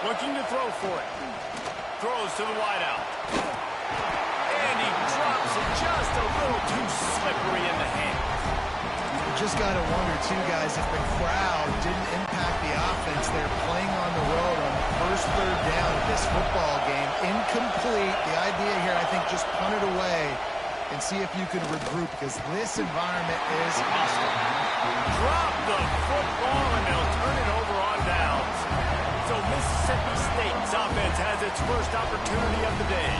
Looking to throw for it. Throws to the wideout. And he drops it just a little too slippery in the hands. You just got to wonder, too, guys, if the crowd didn't impact the offense. They're playing on the road on the first third down of this football game. Incomplete. The idea here, I think, just punt it away and see if you can regroup, because this environment is hostile. Drop the football, and they'll turn it over on downs. So Mississippi State's offense has its first opportunity of the day.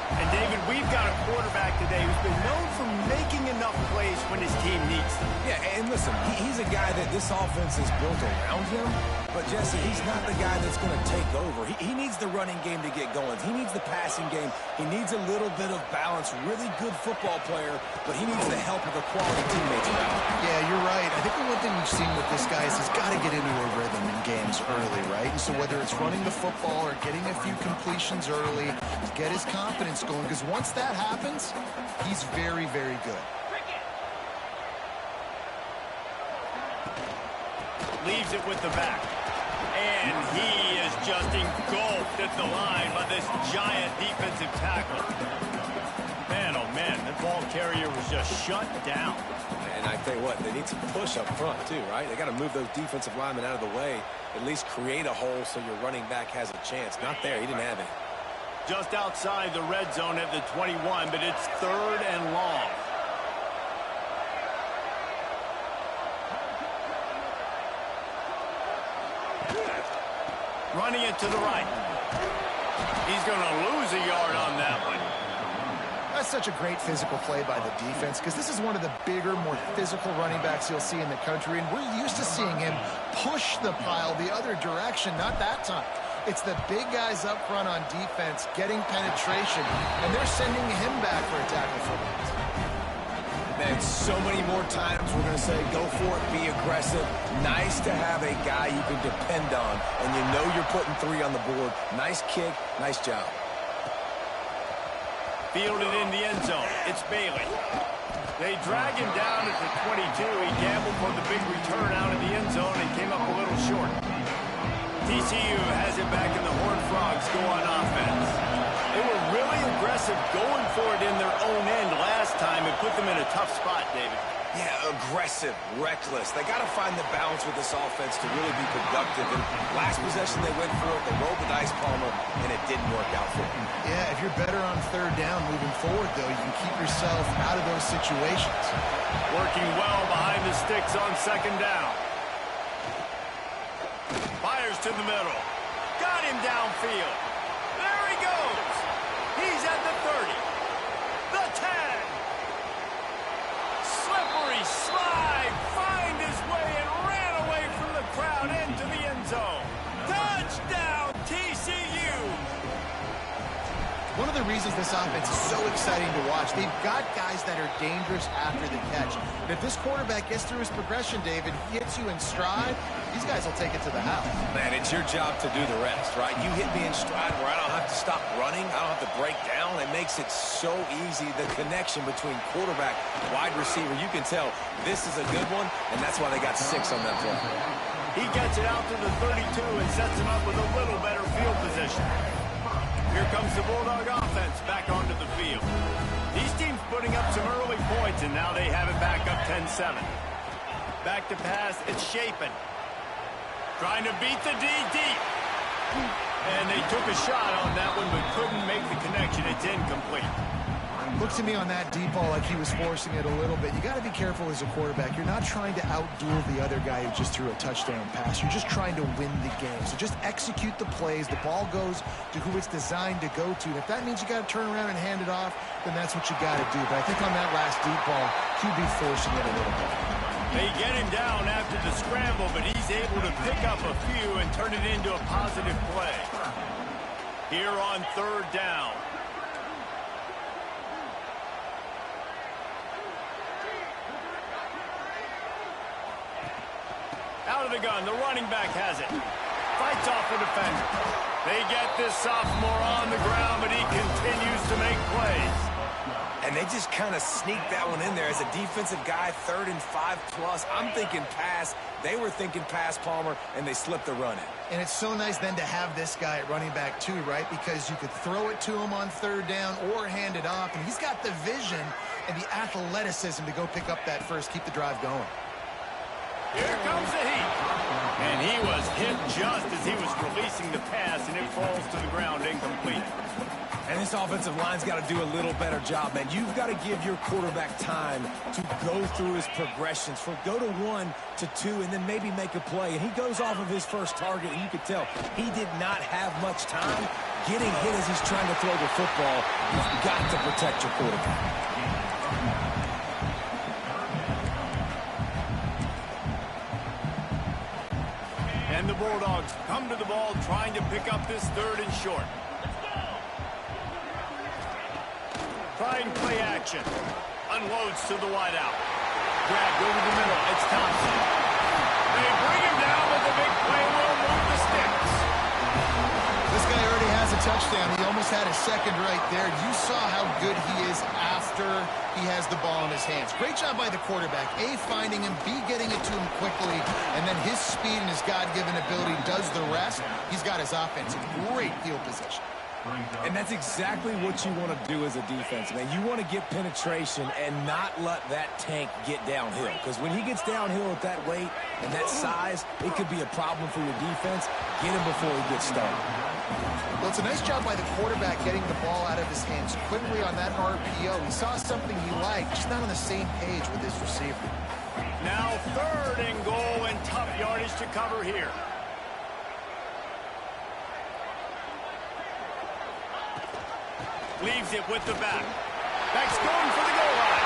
And, David, we've got a quarterback today who's been known for making enough plays when his team needs them. Yeah, and listen, he's a guy that this offense is built around him. But, Jesse, he's not the guy that's going to take over. He needs the running game to get going. He needs the passing game. He needs a little bit of balance. Really good football player, but he needs the help of the quality teammates around him. Yeah, you're right. I think the one thing we've seen with this guy is he's got to get into a rhythm in games early, right? And so whether it's running the football or getting a few completions early, get his confidence going, because once that happens, he's very, very good. Leaves it with the back. And he is just engulfed at the line by this giant defensive tackle. Man, oh man, the ball carrier was just shut down. And I tell you what, they need some push up front too, right? They got to move those defensive linemen out of the way, at least create a hole so your running back has a chance. Not there, he didn't have it. Just outside the red zone at the 21, but it's 3rd and long. Running it to the right. He's going to lose a yard on that one. That's such a great physical play by the defense, because this is one of the bigger, more physical running backs you'll see in the country, and we're used to seeing him push the pile the other direction. Not that time. It's the big guys up front on defense getting penetration, and they're sending him back for a tackle for loss. Man, so many more times we're going to say, go for it, be aggressive. Nice to have a guy you can depend on, and you know you're putting 3 on the board. Nice kick, nice job. Fielded in the end zone. It's Bailey. They drag him down at the 22. He gambled for the big return out of the end zone and came up a little short. TCU has it back, and the Horned Frogs go on offense. They were really aggressive going for it in their own end last time and put them in a tough spot, David. Yeah, aggressive, reckless. They got to find the balance with this offense to really be productive. And last possession they went for it, they rolled the dice, Palmer, and it didn't work out for them. Yeah, if you're better on 3rd down moving forward, though, you can keep yourself out of those situations. Working well behind the sticks on 2nd down. Fires to the middle. Got him downfield. There he goes. He's at the 30. The 10. Slippery slide. Find his way and ran away from the crowd into the end zone. Touchdown, TCU. One of the reasons this offense is so exciting to watch, they've got guys that are dangerous after the catch. And if this quarterback gets through his progression, David, he hits you in stride, these guys will take it to the house. Man, it's your job to do the rest, right? You hit me in stride where I don't have to stop running. I don't have to break down. It makes it so easy, the connection between quarterback, wide receiver. You can tell this is a good one, and that's why they got 6 on that play. He gets it out to the 32 and sets him up with a little better field position. Here comes the Bulldog offense back onto the field. These teams putting up some early points, and now they have it back up 10-7. Back to pass, it's Shapen. Trying to beat the D deep. And they took a shot on that one, but couldn't make the connection. It's incomplete. Looks to me on that deep ball like he was forcing it a little bit. You got to be careful as a quarterback. You're not trying to outduel the other guy who just threw a touchdown pass. You're just trying to win the game. So just execute the plays. The ball goes to who it's designed to go to. And if that means you got to turn around and hand it off, then that's what you got to do. But I think on that last deep ball, he'd be forcing it a little bit. They get him down after the scramble, but he's able to pick up a few and turn it into a positive play. Here on 3rd down. Out of the gun, the running back has it. Fights off a defender. They get this sophomore on the ground, but he continues to make plays. And they just kind of sneaked that one in there. As a defensive guy, 3rd and 5+, I'm thinking pass. They were thinking pass, Palmer, and they slipped the run in. And it's so nice then to have this guy at running back too, right? Because you could throw it to him on 3rd down or hand it off. And he's got the vision and the athleticism to go pick up that first, keep the drive going. Here comes the heat. And he was hit just as he was releasing the pass, and it falls to the ground incomplete. And this offensive line's got to do a little better job, man. You've got to give your quarterback time to go through his progressions, from go to 1 to 2, and then maybe make a play. And he goes off of his first target, and you could tell he did not have much time getting hit as he's trying to throw the football. You've got to protect your quarterback. And the Bulldogs come to the ball trying to pick up this 3rd and short. Trying play action. Unloads to the wideout. Grabbed over the middle. It's Thompson. They bring him down with the big play. Will move the sticks. This guy already has a touchdown. He almost had a second right there. You saw how good he is after he has the ball in his hands. Great job by the quarterback. A, finding him. B, getting it to him quickly. And then his speed and his God-given ability does the rest. He's got his offense in great field position. And that's exactly what you want to do as a defense, man. You want to get penetration and not let that tank get downhill. Because when he gets downhill at that weight and that size, it could be a problem for your defense. Get him before he gets started. Well, it's a nice job by the quarterback getting the ball out of his hands quickly on that RPO. He saw something he liked, just not on the same page with his receiver. Now 3rd and goal, and tough yardage to cover here. Leaves it with the back. Back's going for the goal line.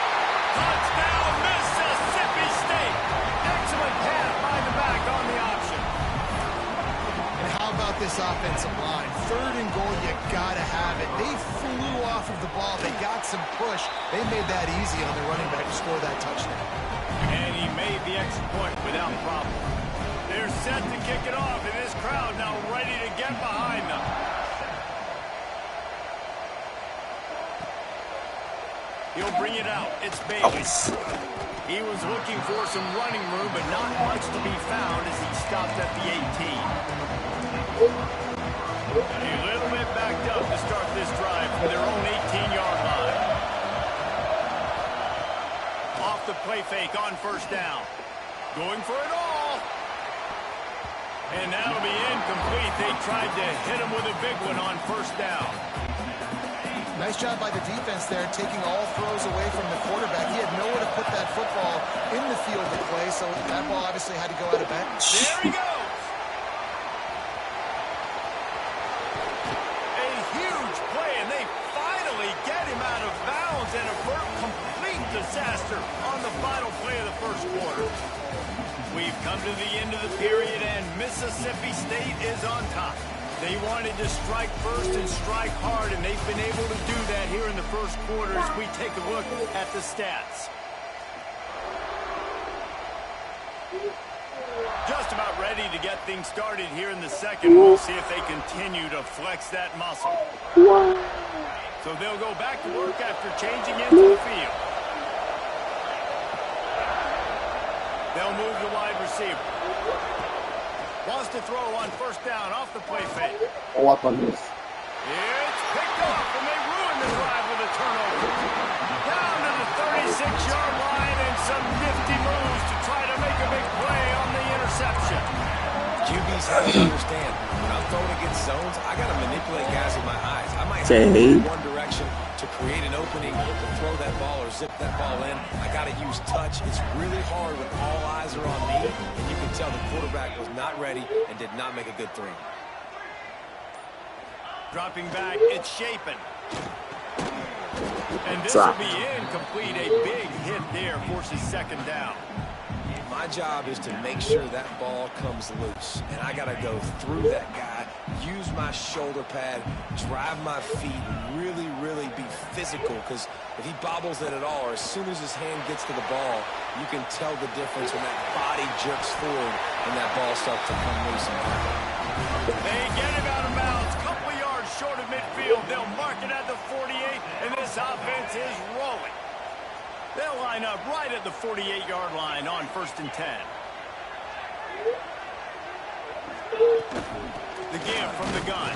Touchdown, Mississippi State. Excellent pass by the back on the option. And how about this offensive line? 3rd and goal, you gotta have it. They flew off of the ball. They got some push. They made that easy on the running back to score that touchdown. And he made the extra point without problem. They're set to kick it off, and this crowd now ready to get behind them. He'll bring it out. It's Bailey. He was looking for some running room, but not much to be found as he stopped at the 18. A little bit backed up to start this drive from their own 18-yard line. Off the play fake on 1st down. Going for it all. And that'll be incomplete. They tried to hit him with a big one on 1st down. Nice job by the defense there, taking all throws away from the quarterback. He had nowhere to put that football in the field to play, so that ball obviously had to go out of bounds. There he goes. A huge play, and they finally get him out of bounds and avert complete disaster on the final play of the 1st quarter. We've come to the end of the period, and Mississippi State is on top. They wanted to strike first and strike hard, and they've been able to do that here in the 1st quarter as we take a look at the stats. Just about ready to get things started here in the 2nd. We'll see if they continue to flex that muscle. So they'll go back to work after changing into the field. They'll move the wide receiver. Wants to throw on 1st down off the play fake. What on this? It's picked off, and they ruin the drive with a turnover. Down to the 36-yard line, and some nifty moves to try to make a big play on the interception. QBs have to understand, when I'm throwing against zones, I got to manipulate guys with my eyes. I might have to go in one direction to create an opening, to throw that ball or zip that ball in. I got to use touch. It's really hard when all eyes are on me, and you can tell the quarterback was not ready and did not make a good throw. Dropping back, it's Shapen. And this will be incomplete. A big hit there forces 2nd down. My job is to make sure that ball comes loose, and I got to go through that guy, use my shoulder pad, drive my feet, and really, really be physical, because if he bobbles it at all, or as soon as his hand gets to the ball, you can tell the difference when that body jerks forward and that ball starts to come loose. They get him out of bounds, couple yards short of midfield. They'll mark it at the 48, and this offense is rolling. They'll line up right at the 48-yard line on 1st and 10. The give from the gun.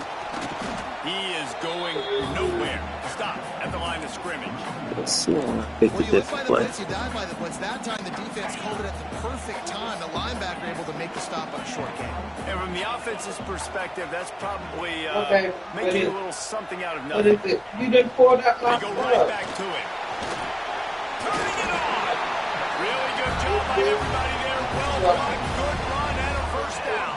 He is going nowhere. Stop at the line of scrimmage. Well, you look by the blitz, you dive by the blitz. That time the defense called it at the perfect time. The linebacker able to make the stop on a short game. And from the offense's perspective, that's probably making a little something out of nothing. What is it? You didn't pour that They go right back to it. Turning it on. Really good job by everybody there. Well done. Good run and a first down.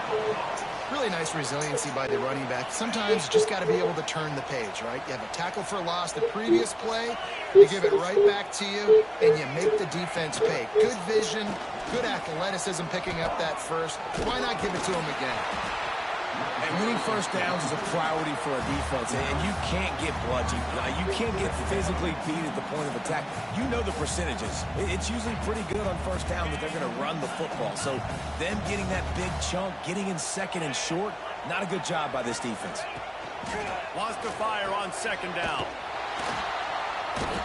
Really nice resiliency by the running back. Sometimes you just got to be able to turn the page, right? You have a tackle for loss the previous play, you give it right back to you, and you make the defense pay. Good vision, good athleticism picking up that first. Why not give it to him again? And winning first downs is a priority for a defense, and you can't get bludgeoned. You can't get physically beat at the point of attack. You know the percentages. It's usually pretty good on first down that they're going to run the football. So them getting that big chunk, getting in second and short, not a good job by this defense. Lost to fire on 2nd down.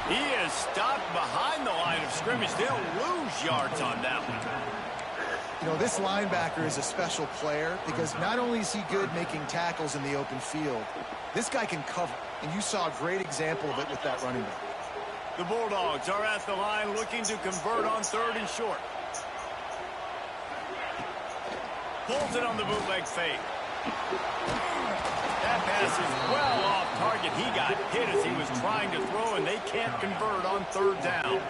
He is stopped behind the line of scrimmage. They'll lose yards on that one. You know, this linebacker is a special player because not only is he good making tackles in the open field, this guy can cover. And you saw a great example of it with that running back. The Bulldogs are at the line looking to convert on 3rd and short. Pulls it on the bootleg fake. That pass is well off target. He got hit as he was trying to throw, and they can't convert on 3rd down.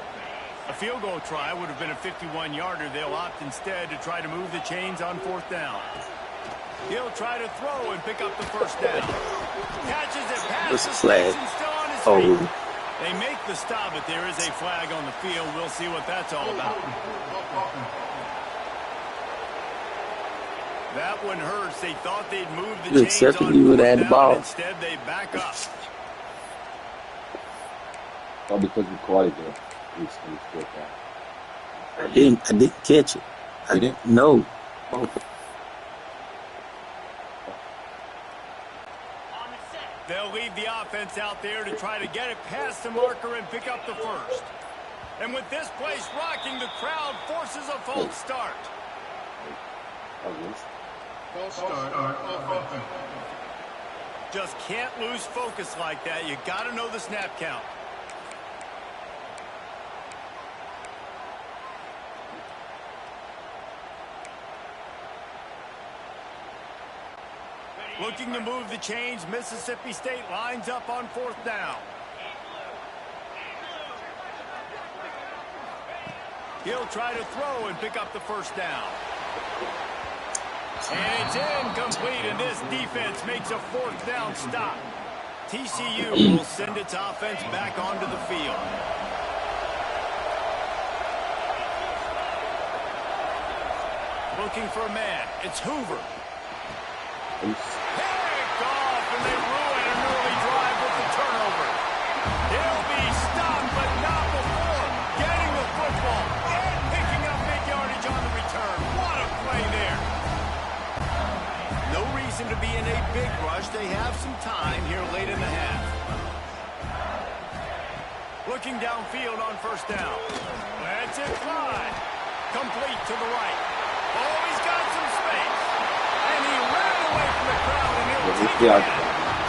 A field goal try would have been a 51-yarder. They'll opt instead to try to move the chains on 4th down. He'll try to throw and pick up the first down. Catches it past the sticks and still on his feet. They make the stop, but there is a flag on the field. We'll see what that's all about. That one hurts. They thought they'd move the chains on 4th down. Instead, they back up. Probably because we quality there. I didn't catch it. You didn't? No. Oh. They'll leave the offense out there to try to get it past the marker and pick up the first. And with this place rocking, the crowd forces a false start. False start. Just can't lose focus like that. You got to know the snap count. Looking to move the chains, Mississippi State lines up on 4th down. He'll try to throw and pick up the first down. And it's incomplete, and this defense makes a 4th down stop. TCU will send its offense back onto the field. Looking for a man. It's Hoover. Picked off, and they ruin an early drive with the turnover. He'll be stopped, but not before getting the football and picking up big yardage on the return. What a play there. No reason to be in a big rush. They have some time here late in the half. Looking downfield on 1st down. That's it, Clyde. Complete to the right. Oh, he's got some space. And he ran away from the crowd, and he'll take it.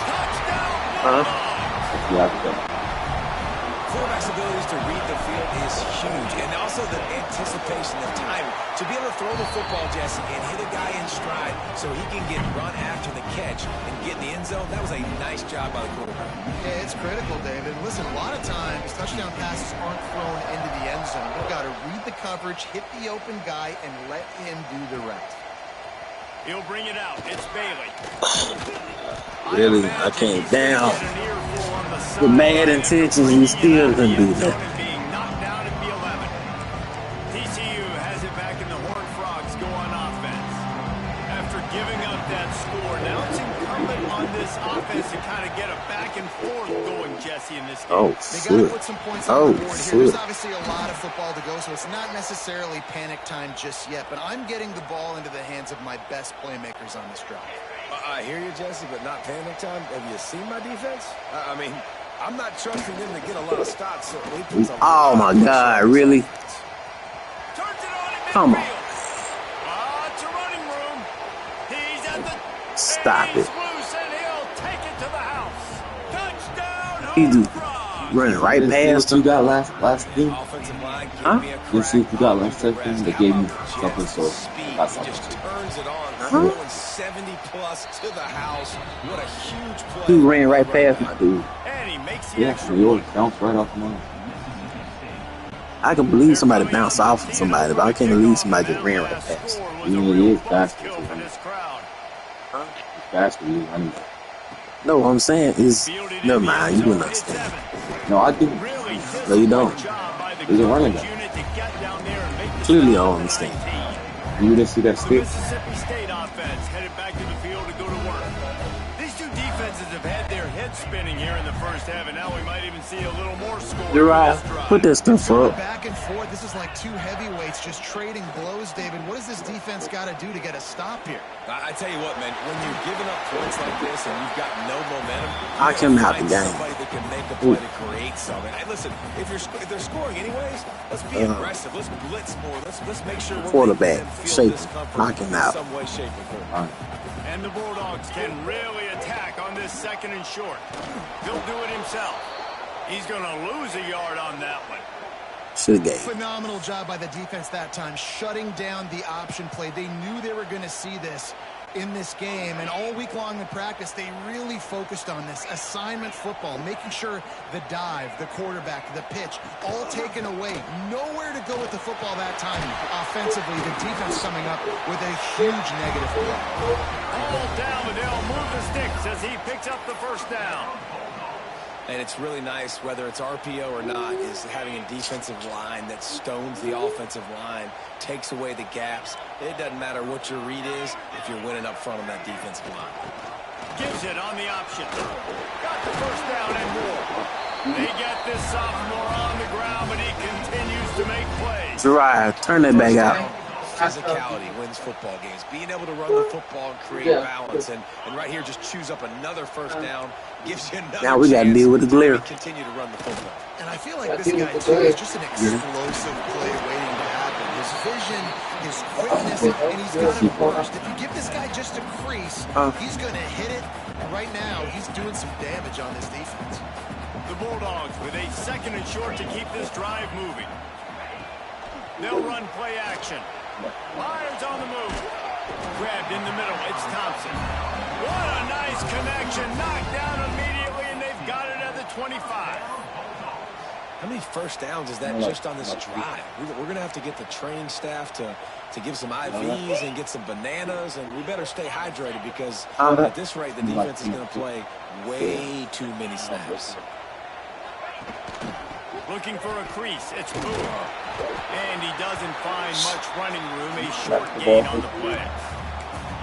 Touchdown, Bulldogs. Quarterback's abilities to read the field is huge, and also the anticipation, the time to be able to throw the football, Jesse, and hit a guy in stride so he can get run after the catch and get in the end zone. That was a nice job by the quarterback. Yeah, it's critical, David. Listen, a lot of times touchdown passes aren't thrown into the end zone. You've got to read the coverage, hit the open guy, and let him do the rest. He'll bring it out. It's Bailey. Really, I came down with mad intentions. You still couldn't do that. Being knocked down at the 11. TCU has it back, and the Horned Frogs go on offense. After giving up that score, now it's incumbent on this offense to kind of get a back and forth going, Jesse, in this game. Oh, They got to put some points on the board here. There's obviously a lot of football to go, so it's not necessarily panic time just yet, but I'm getting the ball into the hands of my best playmakers on this drive. I hear you, Jesse, but not panic time. Have you seen my defense? I mean, I'm not trusting them to get a lot of stops. So he puts a Oh, my God, really? Come on. It's a running room. He's at the... Stop it. Loose, and he'll take it to the house. Touchdown, He home just run. running right Let's see past what you him. got last game. Offensive line gave Huh? me a Let's see crack. what you got last I'll do the session. rest. They How gave me about something, so Jeff's speed? I got He something. just turns it on. Huh? Going 70-plus to the house. What a huge play. He ran right past my dude. And he makes the Yeah, extra yours point. bounced right off the line. I can believe somebody bounced off of somebody, but I can't believe somebody just ran right past. Even it is faster Kill to for run. this crowd. It's faster than running. No, what I'm saying is, never mind, you wouldn't understand. No, I didn't. Really No, you don't. job by the He's a running coverage back. unit to get down there and make the Clearly, I stop don't at understand. 19. You didn't see that The stick? Mississippi State offense headed back to the field to go to work. These two defenses have had their heads spinning here in the first half, and now we might even see a little more scoring. You're right. Put this stuff Going up. back and forth. This is like two heavyweights just trading blows, David. What does this defense got to do to get a stop here? I tell you what, man, when you're giving up points like this and you've got no momentum, I can have the game. somebody that can make a play to create something. Hey, listen, if they're scoring anyways, let's be aggressive. Let's blitz more. Let's make sure we're Quarterback, making them feel shape him, discomfort knock him in out. some way, shape, or form. And the Bulldogs can really attack on this second and short. He'll do it himself. He's going to lose a yard on that one. Should have gave. Phenomenal job by the defense that time, shutting down the option play. They knew they were going to see this in this game, and all week long in practice, they really focused on this assignment football, making sure the dive, the quarterback, the pitch, all taken away. Nowhere to go with the football that time. Offensively, the defense coming up with a huge negative play. All down, but they'll move the sticks as he picks up the first down. And it's really nice, whether it's RPO or not, is having a defensive line that stones the offensive line, takes away the gaps. It doesn't matter what your read is if you're winning up front on that defensive line. Gives it on the option. Got the first down and more. They get this sophomore on the ground, but he continues to make plays. Gerard, turn that back out. Physicality wins football games. Being able to run the football and create balance. And right here, just choose up another first down. Gives you another Now we got to deal with the glare. Continue to run the football. And I feel like this guy, too, is just an explosive play waiting to happen. His vision, his quickness, and he's got it burst. If you give this guy just a crease, he's going to hit it. And right now, he's doing some damage on this defense. The Bulldogs with a second and short to keep this drive moving. They'll run play action. Myers on the move. Grabbed in the middle. It's Thompson. What a nice connection. Knocked down immediately, and they've got it at the 25. How many first downs is that just on this drive? We're going to have to get the trained staff to give some IVs and get some bananas, and we better stay hydrated because at this rate, the defense is going to play way too many snaps. Looking for a crease. It's Boone. And he doesn't find much running room. A short gain on the play.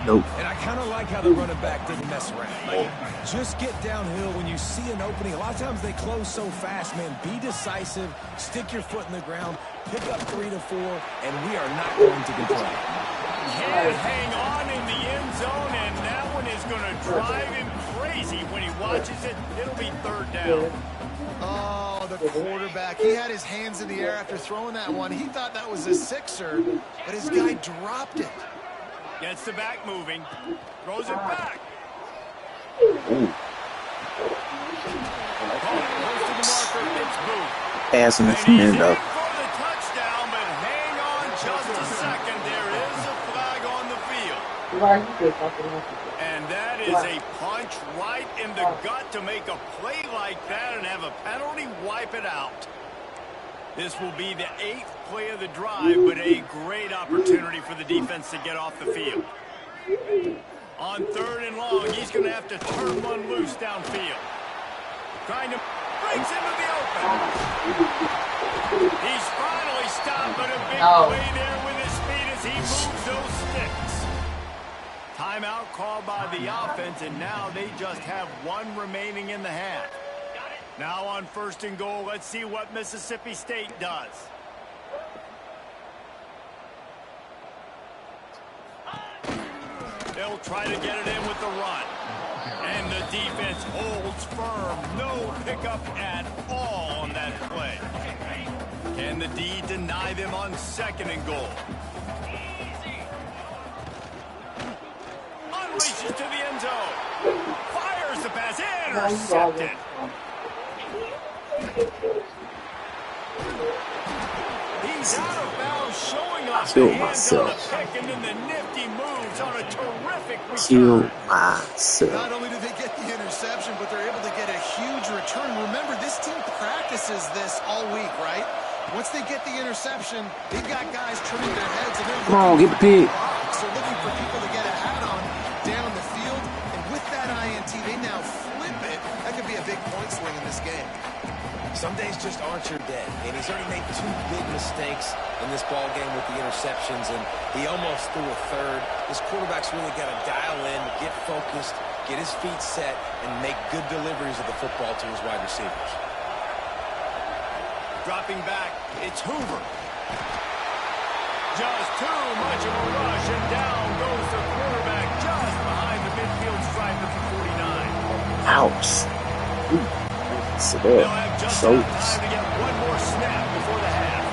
Nope. And I kind of like how the running back didn't mess around. Just get downhill when you see an opening. A lot of times they close so fast, man. Be decisive. Stick your foot in the ground. Pick up 3 to 4, and we are not going to complain. Can't hang on in the end zone, and that one is going to drive him crazy when he watches it. It'll be third down. Oh, the quarterback. He had his hands in the air after throwing that one. He thought that was a sixer, but his guy dropped it. Gets the back moving. Throws it back. Close to the marker. It's Booth. Passing And this he's man in up. for the touchdown, but hang on just a second. There is a flag on the field. And that is a punch right in the gut to make a play like that and have a penalty wipe it out. This will be the 8th play of the drive, but a great opportunity for the defense to get off the field. On 3rd and long, he's going to have to turn one loose downfield. Trying to breaks into the open. He's finally stopped, but a big play there with his speed as he moves those sticks. Timeout called by the offense, and now they just have one remaining in the half. Now on 1st and goal, let's see what Mississippi State does. They'll They'll try to get it in with the run. And the defense holds firm. No pickup at all on that play. Can the D deny them on 2nd and goal? Unleashes to the end zone. Fires the pass. Intercepted. He's out of bounds, showing off the hands on the pick, and then the nifty moves on a terrific return. Not only do they get the interception, but they're able to get a huge return. Remember, this team practices this all week, right? Once they get the interception, they've got guys trimming their heads, and they're looking for the box. They're looking for people to get a hat on down the field, and with that INT, they now flip it. That could be a big point swing in this game. Some days just aren't your day, and he's already made 2 big mistakes in this ball game with the interceptions, and he almost threw a 3rd. This quarterback's really got to dial in, get focused, get his feet set, and make good deliveries of the football to his wide receivers. Dropping back, it's Hoover. Just too much of a rush, and down goes the quarterback just behind the midfield stripe at the 49. Ouch. They'll have just enough time to get one more snap before the half.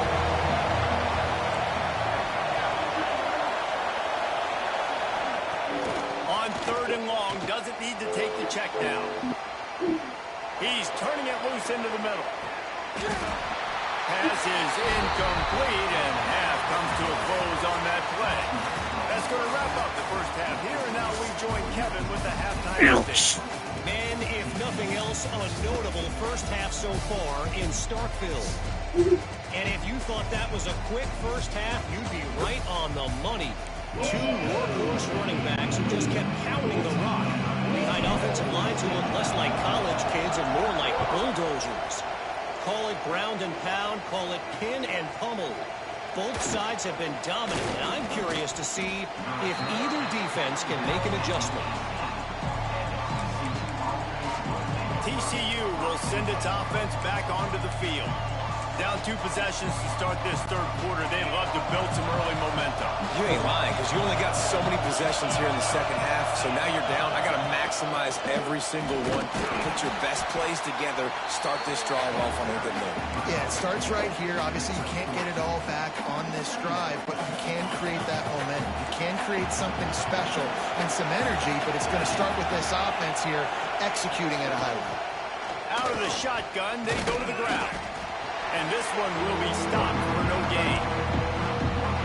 On 3rd and long, doesn't need to take the check down. He's turning it loose into the middle. Pass is incomplete, and half comes to a close on that play. That's going to wrap up the first half here, and now we join Kevin with the halftime update. And if nothing else, a notable first half so far in Starkville. And if you thought that was a quick first half, you'd be right on the money. 2 workhorse running backs who just kept pounding the rock behind offensive lines who look less like college kids and more like bulldozers. Call it ground and pound, call it pin and pummel. Both sides have been dominant, and I'm curious to see if either defense can make an adjustment. TCU will send its offense back onto the field. Down 2 possessions to start this 3rd quarter. They'd love to build some early momentum. You ain't lying, because you only got so many possessions here in the 2nd half, so now you're down. I got to maximize every single one. Put your best plays together. Start this drive off on a good note. Yeah, it starts right here. Obviously, you can't get it all back on this drive, but you can create that momentum. You can create something special and some energy, but it's going to start with this offense here executing at a high level. Out of the shotgun, they go to the ground. And this one will be stopped for no gain.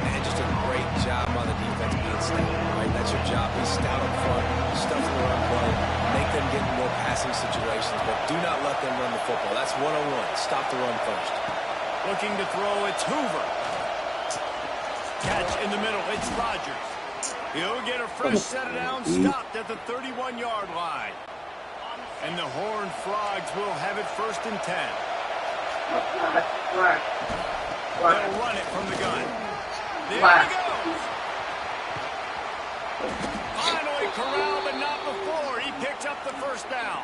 Man, just a great job on the defense being stout, right? That's your job. Be stout up front, stuff in the run play, make them get in more passing situations, but do not let them run the football. That's 101. Stop the run first. Looking to throw, it's Hoover. Catch in the middle, it's Rodgers. He'll get a fresh set of downs, stopped at the 31-yard line. And the Horned Frogs will have it 1st and 10. They'll run it from the gun. There he goes. Finally corralled, but not before. He picks up the 1st down.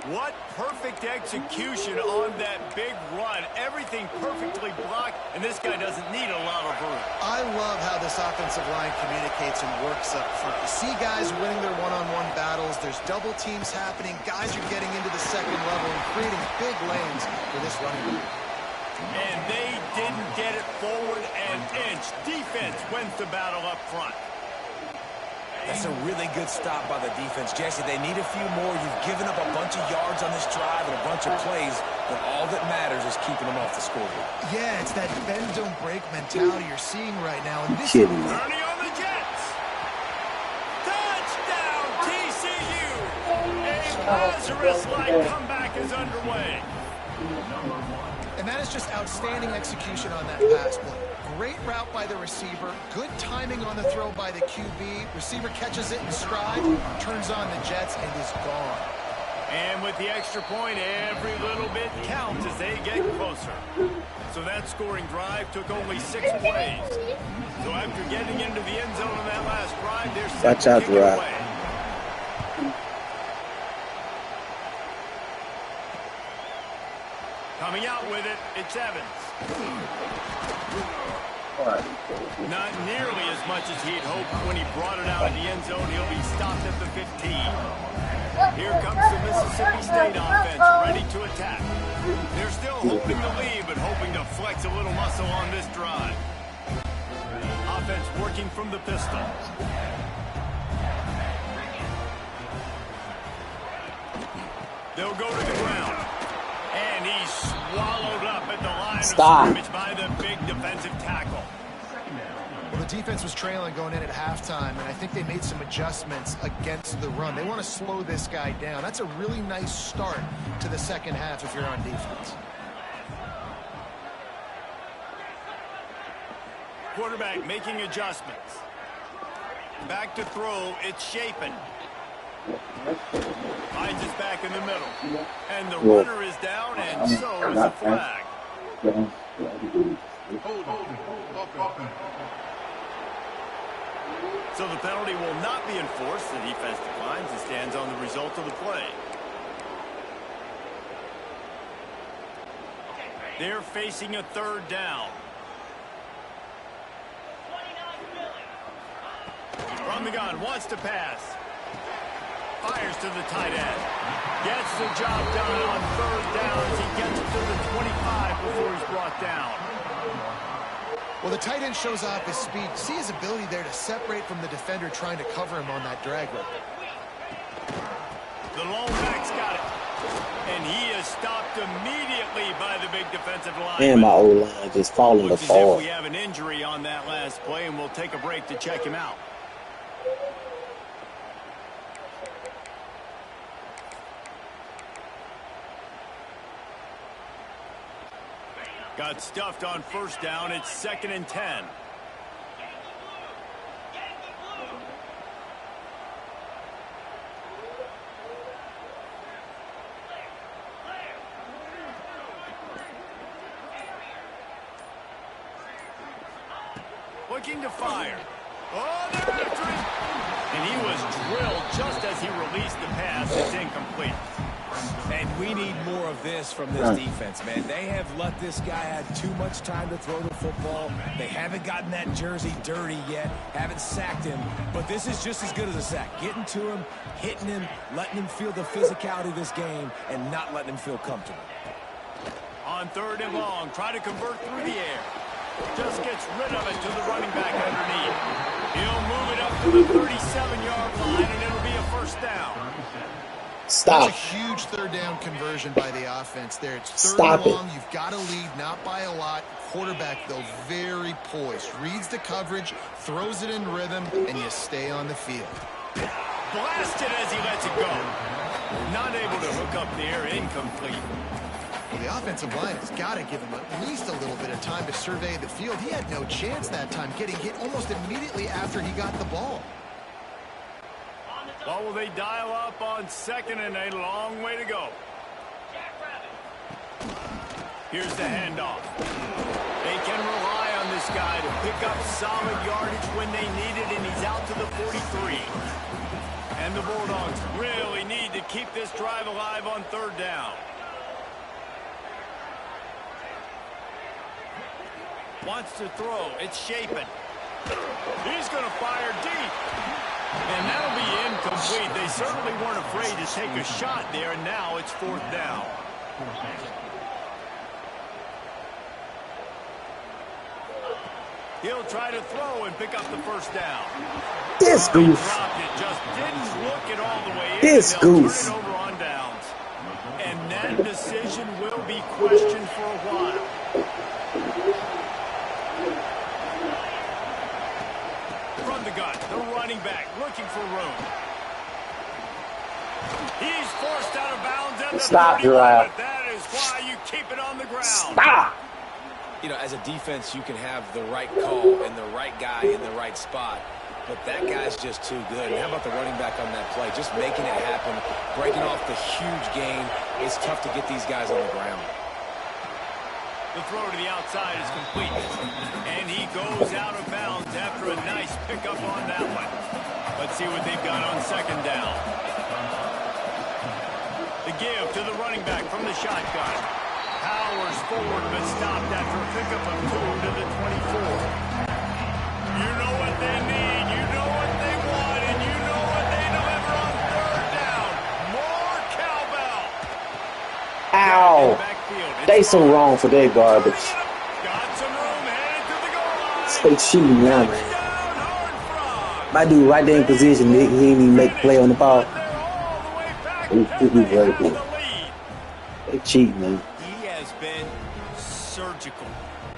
What perfect execution on that big run. Everything perfectly blocked, and this guy doesn't need a lot of room. I love how this offensive line communicates and works up front. You see guys winning their one-on-one battles. There's double teams happening. Guys are getting into the 2nd level and creating big lanes for this running back. And they didn't get it forward an inch. Defense wins the battle up front. That's a really good stop by the defense. Jesse, they need a few more. You've given up a bunch of yards on this drive and a bunch of plays, but all that matters is keeping them off the scoreboard. Yeah, it's that bend, don't break mentality you're seeing right now. And this Ernie on the Jets. Touchdown, TCU. A Lazarus-like comeback is underway. And that is just outstanding execution on that pass play. Great route by the receiver. Good timing on the throw by the QB. Receiver catches it in stride, turns on the Jets, and is gone. And with the extra point, every little bit counts as they get closer. So that scoring drive took only 6 plays. So after getting into the end zone on that last drive, they're set to kick it away. Coming out with it, it's Evans. Not nearly as much as he'd hoped when he brought it out of the end zone. He'll be stopped at the 15. Here comes the Mississippi State offense, ready to attack. They're still holding the lead, but hoping to flex a little muscle on this drive. Offense working from the pistol. They'll go to the ground. And he's swallowed up at the line of scrimmage by the big defensive tackle. Well, the defense was trailing going in at halftime, and I think they made some adjustments against the run. They want to slow this guy down. That's a really nice start to the second half if you're on defense. Quarterback making adjustments. Back to throw. It's Shapen. Finds us back in the middle. And the runner is down, and so is the flag. So the penalty will not be enforced. The defense declines and stands on the result of the play. They're facing a third down. From the gun, wants to pass. Fires to the tight end. Gets the job done on third down as he gets it to the 25 before he's brought down. Well, the tight end shows off his speed. See his ability there to separate from the defender trying to cover him on that drag route. The lone back's got it. And he is stopped immediately by the big defensive line. And my O-line just falling Looks as apart. if we have an injury on that last play, and we'll take a break to check him out. Got stuffed on first down. It's 2nd and 10. Looking to fire. Oh, they're after him. And he was drilled just as he released the pass. It's incomplete. And we need more of this from this defense, man. They have let this guy have too much time to throw the football. They haven't gotten that jersey dirty yet, haven't sacked him. But this is just as good as a sack. Getting to him, hitting him, letting him feel the physicality of this game, and not letting him feel comfortable. On 3rd and long, try to convert through the air. Just gets rid of it to the running back underneath. He'll move it up to the 37-yard line, and it'll be a first down. Stop. That's a huge third down conversion by the offense there. It's third and long. You've got to lead, not by a lot. Quarterback, though, very poised. Reads the coverage, throws it in rhythm, and you stay on the field. Blasted as he lets it go. Not able to hook up there. Incomplete. Well, the offensive line has got to give him at least a little bit of time to survey the field. He had no chance that time, getting hit almost immediately after he got the ball. Well, will they dial up on 2nd and a long way to go? Here's the handoff. They can rely on this guy to pick up solid yardage when they need it, and he's out to the 43. And the Bulldogs really need to keep this drive alive on 3rd down. Wants to throw. It's Shapen. He's going to fire deep. And that'll be incomplete. They certainly weren't afraid to take a shot there, and now it's 4th down. He'll try to throw and pick up the first down. This goose. Dropped it, just didn't look it all the way in. This goose. Turn it over on downs. And that decision will be questioned for a while. From the gun, the running back looking for room. He's forced out of bounds at the 31, but that is why you keep it on the ground. Stop. You know, as a defense, you can have the right call and the right guy in the right spot. But that guy's just too good. And how about the running back on that play? Just making it happen, breaking off the huge gain. It's tough to get these guys on the ground. The throw to the outside is complete. And he goes out of bounds after a nice pickup on that one. Let's see what they've got on 2nd down. The give to the running back from the shotgun. Powers forward, but stopped after a pickup of 2 to the 24. You know what they need, you know what they want, and you know what they deliver on 3rd down. More cowbell. Ow! They so wrong for that garbage. Got some room headed to the goal line. They cheating now, man. My dude right there in position, he didn't even make a play on the ball. They cheating, man. He has been surgical.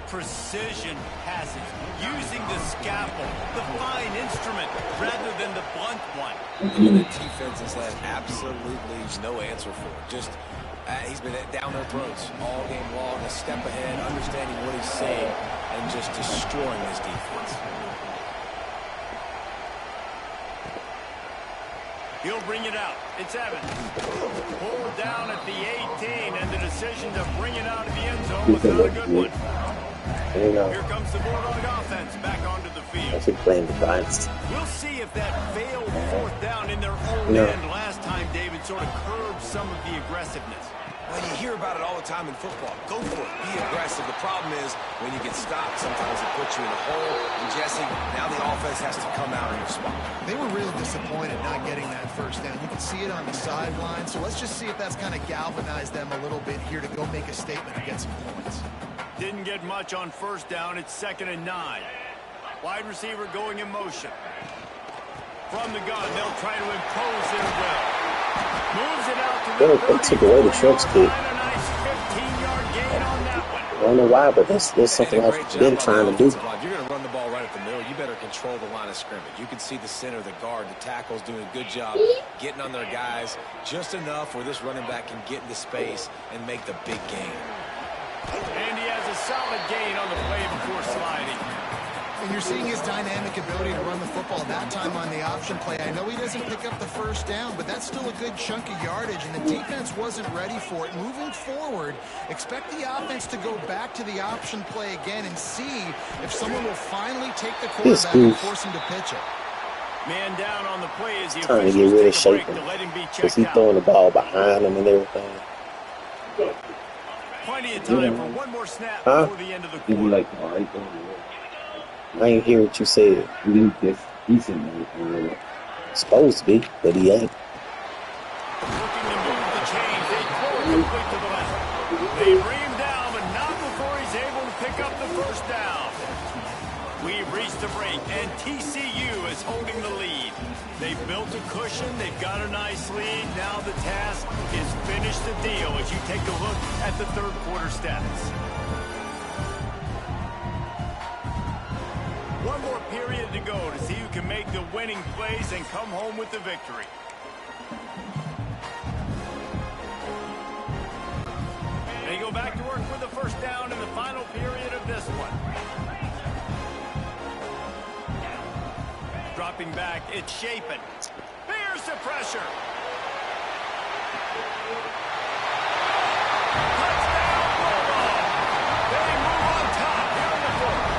Precision passes. Using the scalpel, the fine instrument, rather than the blunt one. The defense has had absolutely no answer for it. Just, he's been down their throats all game long, a step ahead, understanding what he's saying, and just destroying his defense. He'll bring it out. It's Evans. Pulled down at the 18, and the decision to bring it out of the end zone was not a good one. Here comes the Bulldog offense back onto the field. I should play the Giants. We'll see if that failed 4th down in their own end last time, David, sort of curbed some of the aggressiveness. Well, you hear about it all the time in football. Go for it. Be aggressive. The problem is when you get stopped, sometimes it puts you in a hole. And, Jesse, now the offense has to come out and respond. They were really disappointed not getting that 1st down. You can see it on the sideline. So let's just see if that's kind of galvanized them a little bit here to go make a statement and get some points. Didn't get much on 1st down. It's 2nd and 9. Wide receiver going in motion. From the gun, they'll try to impose their will. Moves it out to the They took away the short kick. A nice 15-yard gain on that one. I don't know why, but that's something I've been trying to do. If you're going to run the ball right at the middle, you better control the line of scrimmage. You can see the center, the guard, the tackles doing a good job getting on their guys just enough where this running back can get into space and make the big gain. And he has a solid gain on the play before sliding. And you're seeing his dynamic ability to run the football that time on the option play. I know he doesn't pick up the 1st down, but that's still a good chunk of yardage, and the defense wasn't ready for it. Moving forward, expect the offense to go back to the option play again and see if someone will finally take the quarterback and force him to pitch it. Man down on the play as he Trying to get rid of Shapen because he's throwing the ball behind him and everything. Plenty of time for one more snap before the end of the quarter. I ain't hear what you said. He's decent, man. Supposed to be, but he ain't. Looking to move the chains. They throw it complete to the left. They bring him down, but not before he's able to pick up the 1st down. We've reached a break, and TCU is holding the lead. They've built a cushion. They've got a nice lead. Now the task is finish the deal as you take a look at the 3rd quarter stats. One more period to go to see who can make the winning plays and come home with the victory. They go back to work with a 1st down in the final period of this one. Dropping back, it's Shapen. Here's the pressure. Touchdown, Bulldog. They move on top here in the 4th.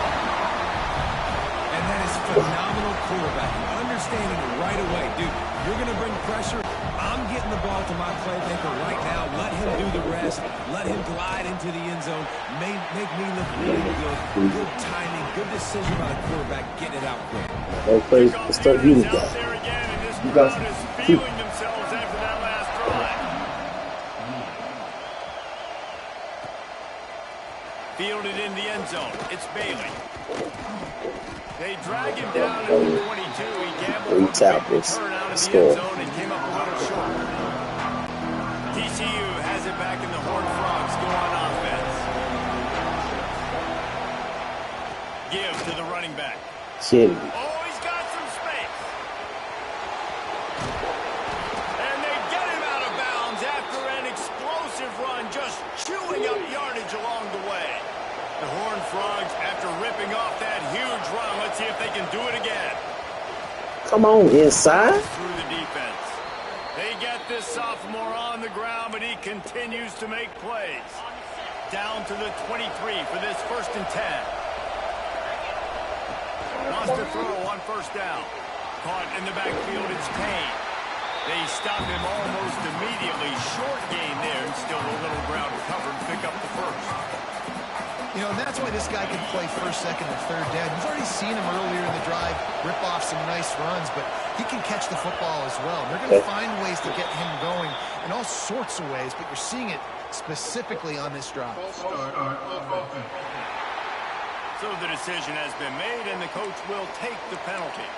And that is phenomenal quarterbacking. Understanding it right away. Dude, you're going to bring pressure. I'm getting the ball to my playmaker right now. Let him do the rest. Let him glide into the end zone. Make me look really good. Good timing. Good decision by the quarterback. Getting it out quick. No place to start you guys. You guys is feeling themselves after that last drive. Fielded in the end zone. It's Bailey. They drag him down at the 22. He gambled for the big return out of the end zone and came up a little short. TCU has it back in the Horned Frogs. Go on offense. Give to the running back. Shit. Oh, he's got some space. And they get him out of bounds after an explosive run, just chewing up yardage along the way. The Horned Frogs, after ripping off that huge run, let's see if they can do it again. Come on, inside. Through the defense. They get this sophomore on the ground, but he continues to make plays. Down to the 23 for this 1st and 10. Wants to throw on 1st down. Caught in the backfield, it's Payne. They stop him almost immediately. Short gain there, and still a little ground covered. Pick up the first. You know, and that's why this guy can play first, second, and third down. We've already seen him earlier in the drive rip off some nice runs, but he can catch the football as well. And they're going to find ways to get him going in all sorts of ways, but you're seeing it specifically on this drive. So the decision has been made, and the coach will take the penalty.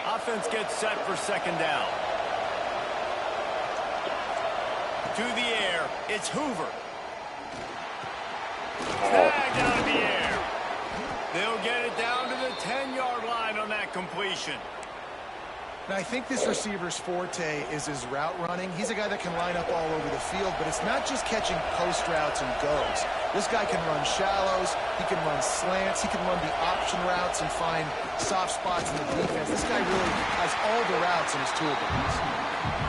Offense gets set for second down. To the air, it's Hoover. Tagged out of the air. They'll get it down to the 10-yard line on that completion. Now, I think this receiver's forte is his route running. He's a guy that can line up all over the field, but it's not just catching post routes and goes. This guy can run shallows, he can run slants, he can run the option routes and find soft spots in the defense. This guy really has all the routes in his toolbox.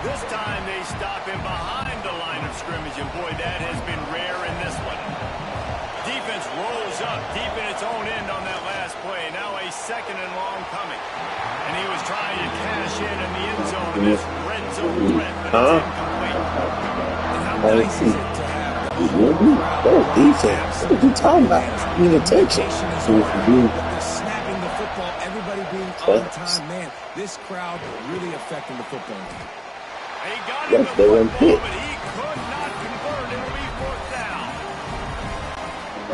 This time they stop him behind the line of scrimmage, and boy, that has been rare in this one. Defense rolls up deep in its own end on that last play. Now a second and long coming. And he was trying to cash in the end zone of this red zone threat, but it's incomplete. That was defense. What are you talking about? Protection. Snapping the football, everybody being on time. Man, this crowd really affecting the football game. He got him the football, but he could not convert. It'll be fourth down.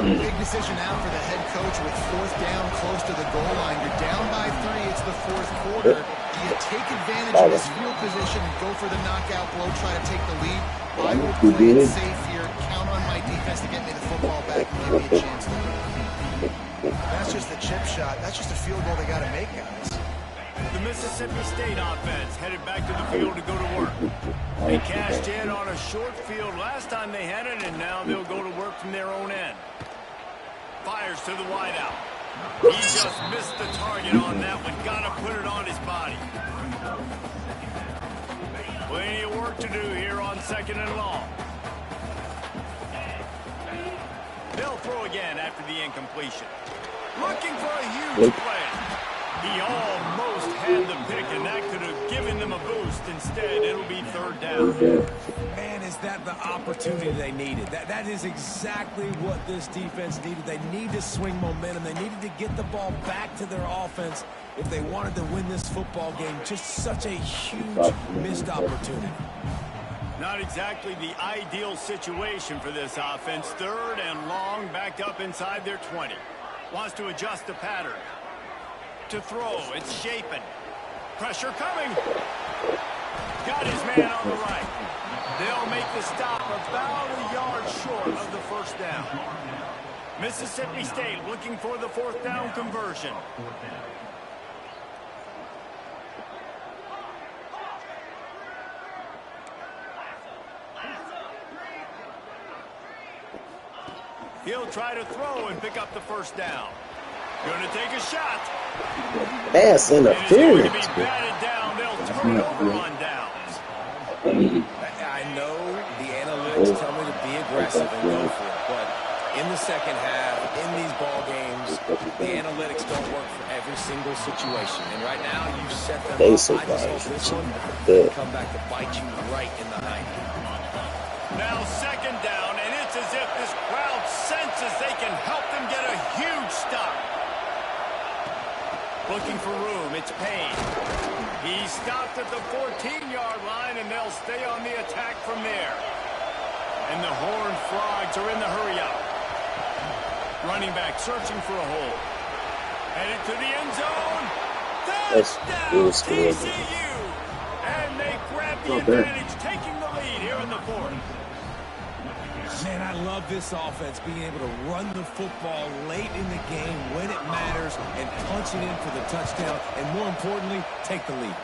Big decision now for the head coach with fourth down close to the goal line. You're down by 3. It's the fourth quarter. Do you take advantage of this field position and go for the knockout blow, try to take the lead? I will play it safe here. Count on my defense to get me the football back and give me a chance to win. That's just a chip shot. That's just a field goal they got to make, guys. The Mississippi State offense headed back to the field to go to work. They cashed in on a short field last time they had it, and now they'll go to work from their own end. Fires to the wideout. He just missed the target on that one. Got to put it on his body. Plenty of work to do here on second and long. They'll throw again after the incompletion. Looking for a huge play. He almost had the pick, and that could have given them a boost. Instead, it'll be third down. Man, is that the opportunity they needed? That is exactly what this defense needed. They need to swing momentum. They needed to get the ball back to their offense if they wanted to win this football game. Just such a huge missed opportunity. Not exactly the ideal situation for this offense. Third and long, backed up inside their 20. Wants to adjust the pattern. To throw, it's Shapen. Pressure coming. Got his man on the right. They'll make the stop about a yard short of the first down. Mississippi State looking for the fourth down conversion. He'll try to throw and pick up the first down. Going to take a shot. Pass interference. It is going to be batted down. They'll turn it over on downs. I know the analytics tell me to be aggressive and go for it, but in the second half, in these ball games, the analytics don't work for every single situation. And right now, you set them up. I just hope this one will come back to bite you right in the hind. Now second down, and it's as if this crowd senses they can help them get a huge stop. Looking for room, it's Payne. He stopped at the 14-yard line, and they'll stay on the attack from there. And the Horned Frogs are in the hurry-up. Running back searching for a hole. Headed to the end zone. Touchdown, TCU! And they grab the advantage, taking the lead here in the fourth. Man, I love this offense being able to run the football late in the game when it matters and punch it in for the touchdown, and more importantly, take the lead.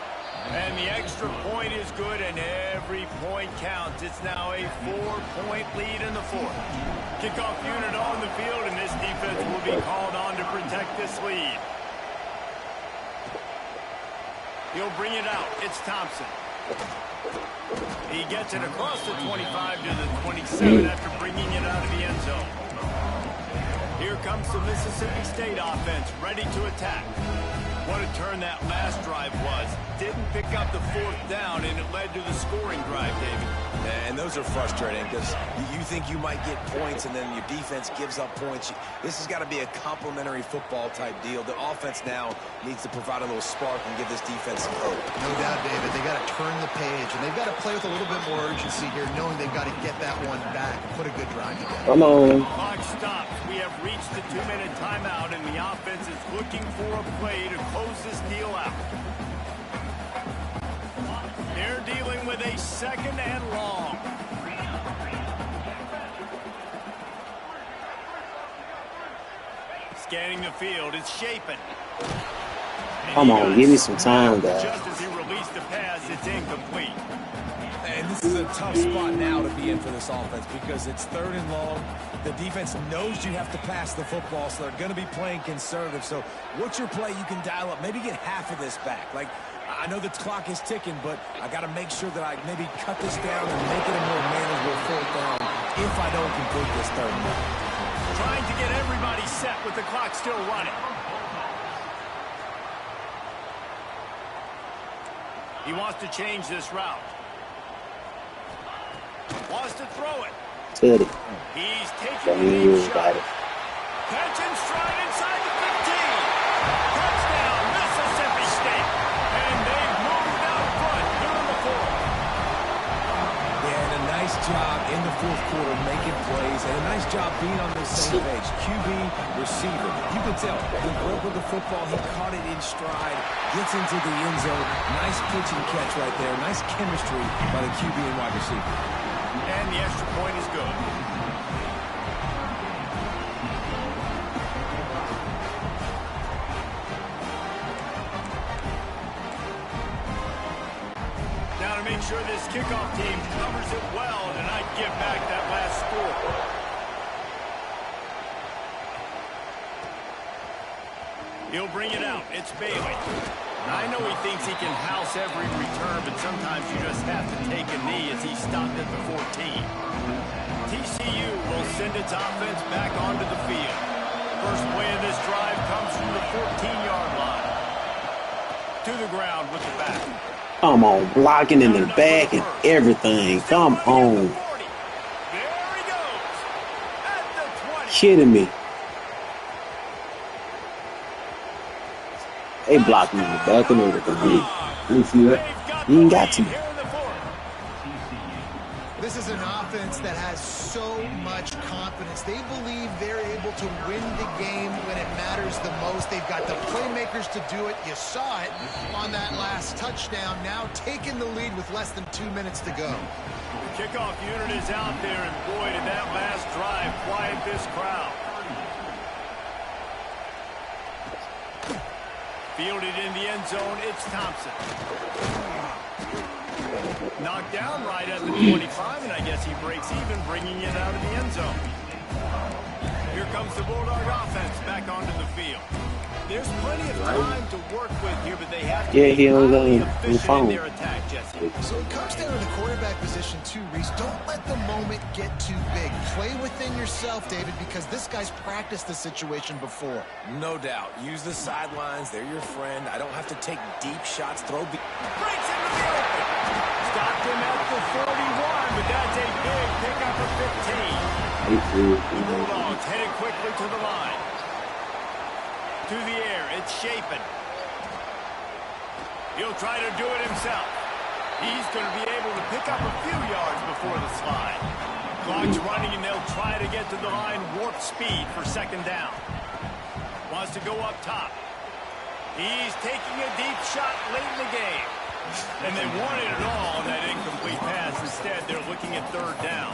And the extra point is good, and every point counts. It's now a 4-point lead in the fourth. Kickoff unit on the field, and this defense will be called on to protect this lead. He'll bring it out. It's Thompson. He gets it across the 25 to the 27 after bringing it out of the end zone. Here comes the Mississippi State offense, ready to attack. What a turn that last drive was. Didn't pick up the 4th down, and it led to the scoring drive, David. And those are frustrating because you think you might get points, and then your defense gives up points. This has got to be a complementary football type deal. The offense now needs to provide a little spark and give this defense some hope. No doubt, David. They got to turn the page, and they've got to play with a little bit more urgency here, knowing they've got to get that one back and put a good drive together. Come on. Clock stops. We have reached the 2-minute timeout, and the offense is looking for a play to close this deal out. They're dealing with a 2nd and long. Scanning the field, it's Shapen. Come on, give me some time, guys. Just as he released the pass, it's incomplete. And this is a tough spot now to be in for this offense because it's 3rd and long. The defense knows you have to pass the football, so they're going to be playing conservative. So what's your play you can dial up? Maybe get half of this back. Like, I know the clock is ticking, but I got to make sure that I maybe cut this down and make it a more manageable 4th down if I don't complete this 3rd down. Trying to get everybody set with the clock still running. He wants to change this route. Wants to throw it. Teddy. He's taking the deep shot. Catch and stride inside the 15. Touchdown, Mississippi State. And they've moved out front here in the 4th. Yeah, and a nice job in the 4th quarter making plays, and a nice job being on the same page. QB, receiver. You can tell he broke with the football. He caught it in stride, gets into the end zone. Nice pitch and catch right there. Nice chemistry by the QB and wide receiver. And the extra point is good. Now to make sure this kickoff team covers it well and not give back that last score. He'll bring it out. It's Bailey. I know he thinks he can house every return, but sometimes you just have to take a knee as he stopped at the 14. TCU will send its offense back onto the field. First play of this drive comes from the 14-yard line. To the ground with the back. Come on, blocking in the back and everything. Come on. There he goes. At the 20. Kidding me. They blocked me in the back and everything. You see that? You ain't got to. This is an offense that has so much confidence. They believe they're able to win the game when it matters the most. They've got the playmakers to do it. You saw it on that last touchdown. Now taking the lead with less than 2 minutes to go. The kickoff unit is out there, and boy, did that last drive quiet this crowd. Fielded in the end zone, it's Thompson. Knocked down right at the 25, and I guess he breaks even, bringing it out of the end zone. Here comes the Bulldog offense back onto the field. There's plenty of time to work with here, but they have to be highly efficient in their attack, Jesse. So it comes down to the quarterback position too, Reese. Don't let the moment get too big. Play within yourself, David, because this guy's practiced this situation before. No doubt. Use the sidelines. They're your friend. I don't have to take deep shots. Breaks into the open. Stopped him at the 41, but that's a big pickup of 15. The Bulldogs headed quickly to the line. To the air, it's Shapen. He'll try to do it himself. He's going to be able to pick up a few yards before the slide. Clock's running, and they'll try to get to the line warp speed for 2nd down. Wants to go up top. He's taking a deep shot late in the game. And they wanted it all on that incomplete pass. Instead, they're looking at 3rd down.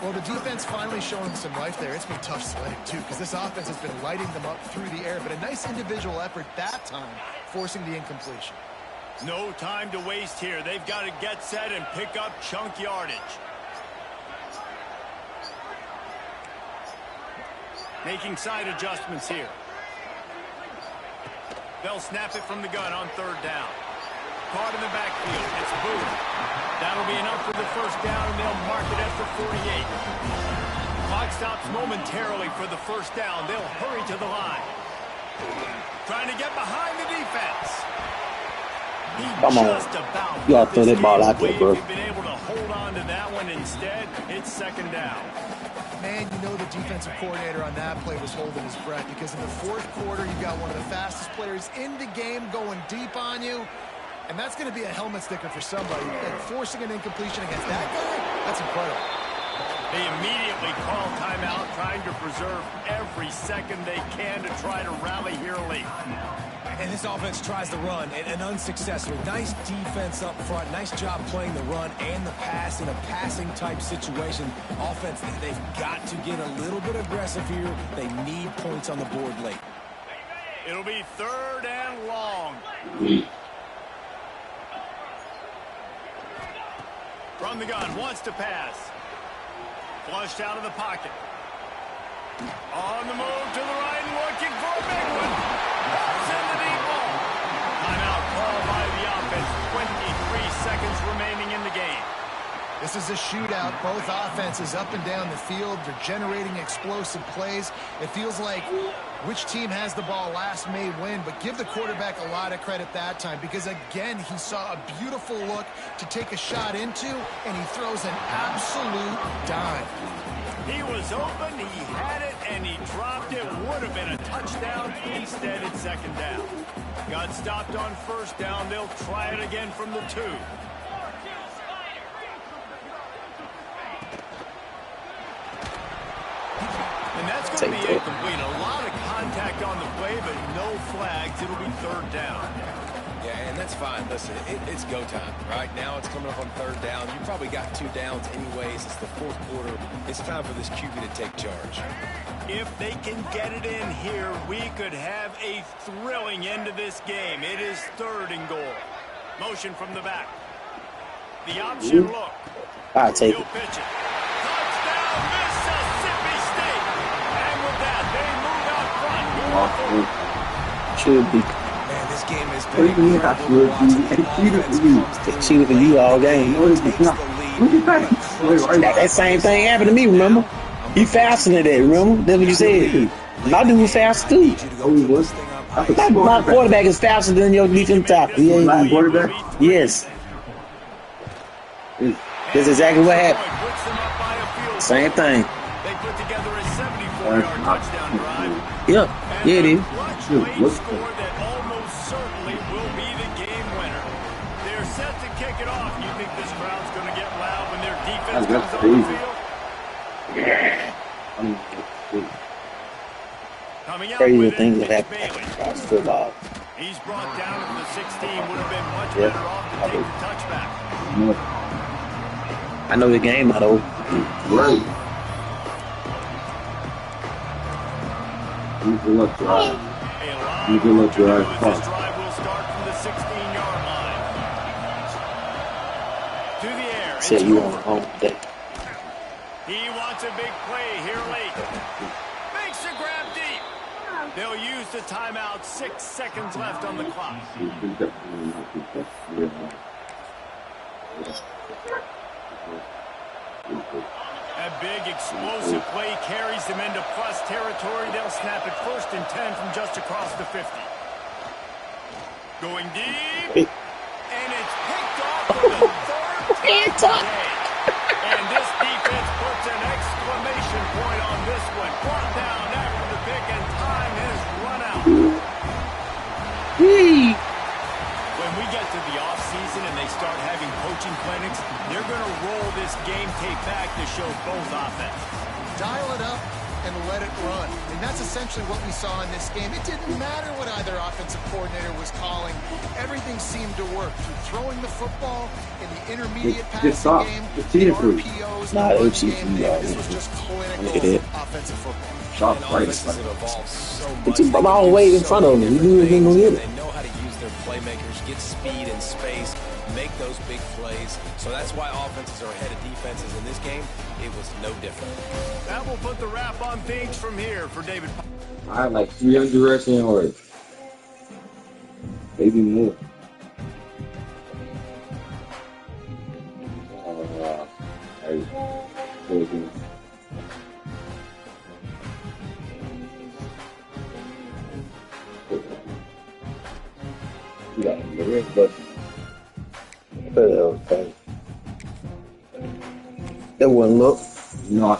Well, the defense finally showing some life there. It's been tough sledding, too, because this offense has been lighting them up through the air. But a nice individual effort that time, forcing the incompletion. No time to waste here. They've got to get set and pick up chunk yardage. Making side adjustments here. They'll snap it from the gun on 3rd down. Caught in the backfield. It's Booth. That'll be enough 48. Clock stops momentarily for the first down. They'll hurry to the line. Trying to get behind the defense. Come on. You gotta throw that ball out there, bro. If you've been able to hold on to that one instead, it's second down. Man, you know the defensive coordinator on that play was holding his breath because in the fourth quarter, you got one of the fastest players in the game going deep on you, and that's going to be a helmet sticker for somebody. And forcing an incompletion against that guy, that's incredible. They immediately call timeout, trying to preserve every second they can to try to rally here late. And this offense tries to run, and unsuccessful. Nice defense up front. Nice job playing the run and the pass in a passing-type situation. Offense, they've got to get a little bit aggressive here. They need points on the board late. It'll be third and long. From the gun, wants to pass. Flushed out of the pocket. On the move to the right, looking for a big one. Send the deep ball. Timeout called by the offense. 23 seconds remaining in the game. This is a shootout. Both offenses up and down the field. They're generating explosive plays. It feels like which team has the ball last may win, but give the quarterback a lot of credit that time because, again, he saw a beautiful look to take a shot into, and he throws an absolute dime. He was open, he had it, and he dropped it. Would have been a touchdown. Instead, it's second down. Got stopped on first down. They'll try it again from the 2. And that's going to be incomplete. A lot of contact on the play, but no flags. It'll be third down. Yeah, and that's fine. Listen, it's go time. Right now it's coming up on third down. You probably got 2 downs anyways. It's the fourth quarter. It's time for this QB to take charge. If they can get it in here, we could have a thrilling end to this game. It is third and goal. Motion from the back. The option look. I'll take He'll it. pitch it. Touchdown, Mississippi State. And with that, they move out front. Should be. Man, this game has What do been you mean I incredible to should watch. be? The They cheated offense for you. comes They cheated for you all game. No, it's takes not. the lead. Look at that. Wait, right. That same thing happened to me, remember? He faster than that, remember? That's what you said. My dude was fast too. Oh, he was? My quarterback is faster than your defensive tackle. Black Yeah. quarterback? Yes. That's exactly what happened. Puts them up by a field Same thing. They put together a 74-yard touchdown drive. Yep. And Yeah, it is. a clutch late score that almost certainly will be the game winner. They're set to kick it off. You think this crowd's going to get loud when their defense That's comes on the crazy. field? Coming out Crazy with it, things that it's Bailey. happen. That's football. He's brought down at the 16. Would have been much Yeah. better off to take the touchback. I know the game now, though. Right. You can look drive. A lot You of can work look to do drive. as this drive will start from the 16-yard line. To the air. Said It's you on Hoover. home today. He wants a big play here late. Makes a grab deep. They'll use the timeout. 6 seconds left on the clock. You can definitely not be that. Yeah. A big explosive play carries them into plus territory. They'll snap it first and 10 from just across the 50. Going deep. And it's picked off for the third time today. And this defense puts an exclamation point on this one. Brought down after the pick, and time has run out. When we get to the offseason and they start having coaching clinics, they're going to roll this game tape back to show both offenses. Dial it up and let it run. And that's essentially what we saw in this game. It didn't matter what either offensive coordinator was calling. Everything seemed to work through throwing the football in the intermediate Just passing stop. game, Just the cheat it for you. RPOs, Nah, the it run was cheating, game. y'all. This was just Look at clinical it. offensive football. Stop And fighting. offenses have evolved so He much. took the ball way in front of him. He knew he was gonna get it. They know how to use their playmakers, get speed and space, make those big plays. So that's why offenses are ahead of defenses in this game. It was no different. That will put the wrap on things from here for David. I had like 300 rushing yards. Maybe more. Hey. Okay. That wouldn't look. No,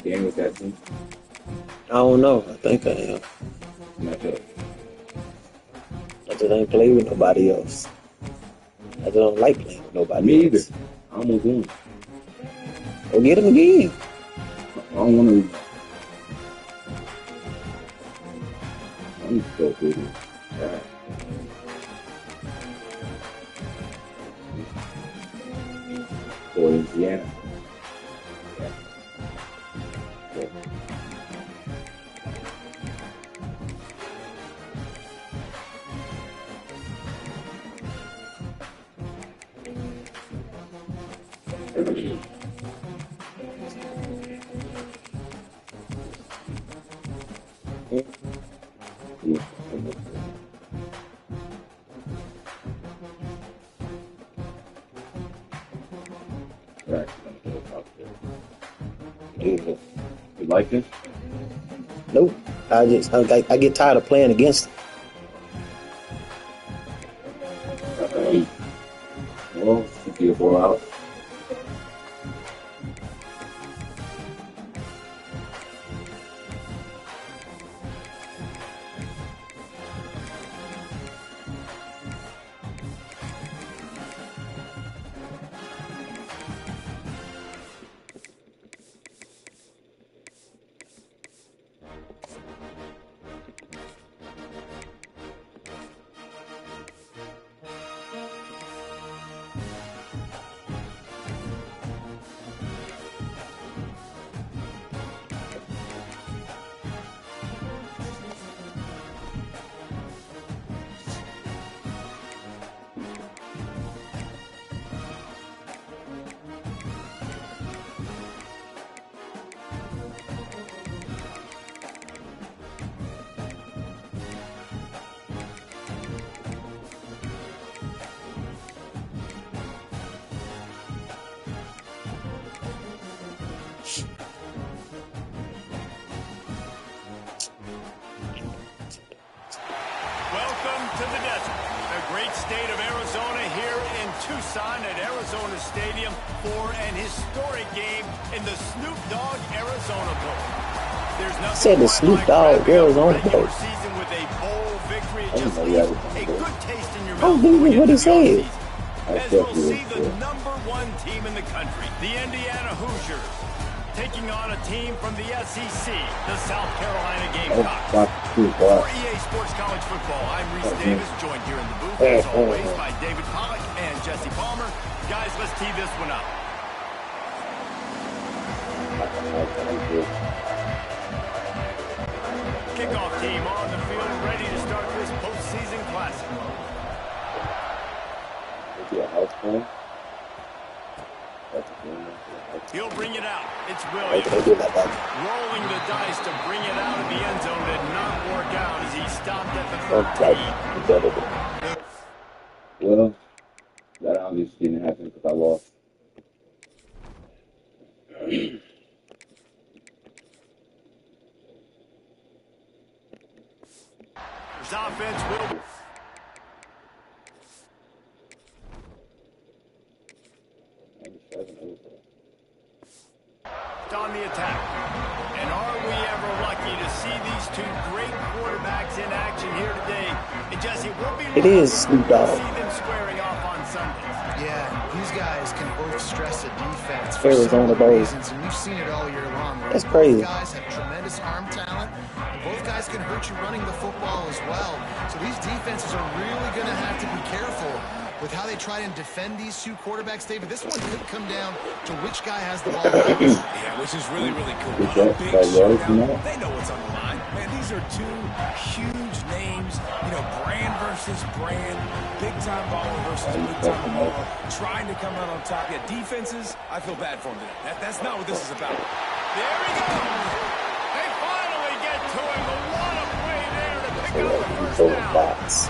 game with that team. I don't know. I think I am. Matchup. I just ain't played with nobody else. I just don't like playing with nobody Me either. else. I almost won. Go get him again. I don't want to. I'm so busy. Alright. For Indiana. Yeah. Right. Yeah. You like this? Nope. I get tired of playing against him. Well, should be a blowout. Welcome to the desert, the great state of Arizona, here in Tucson at Arizona Stadium for an historic game in the Snoop Dogg Arizona Bowl. There's nothing Said the quite Snoop like Dogg wrapping up Arizona the regular Bowl. season with a bowl victory. It I just didn't know leaves that was a a bowl. good taste in your Oh, mouth dude, going what into he the said. offseason. I As we'll definitely see the would. #1 team in the country, the Indiana Hoosiers, taking on a team from the SEC, the South Carolina Gamecocks. For EA Sports College Football, I'm Reese Davis, joined here in the booth, as always, by David Pollack and Jesse Palmer. Guys, let's tee this one up. Kickoff team on the field, ready to start this postseason classic. He'll bring it out. It's Williams. Rolling the dice to bring it out of the end zone. Did not work out as he stopped at the 13. Well, that obviously didn't happen because I lost. His offense will... on the attack. And are we ever lucky to see these two great quarterbacks in action here today? And Jesse, we'll be It is Snoop Dogg. to see them squaring off on Sundays. Yeah, these guys can both stress a defense for Arizona several Bowl. reasons, and we've seen it all year long. Right? That's crazy. Both guys have tremendous arm talent. Both guys can hurt you running the football as well. So these defenses are really going to have to be careful with how they try and defend these two quarterbacks, David. This one could come down to which guy has the ball. Yeah, which is really, really cool. A big showdown. They know what's on the line. Man, these are two huge names. You know, brand versus brand. Big-time baller versus big-time baller. Trying to come out on top. Yeah, defenses, I feel bad for them today. That's not what this is about. There he goes. They finally get to him. But what a play there to pick up the first now. box.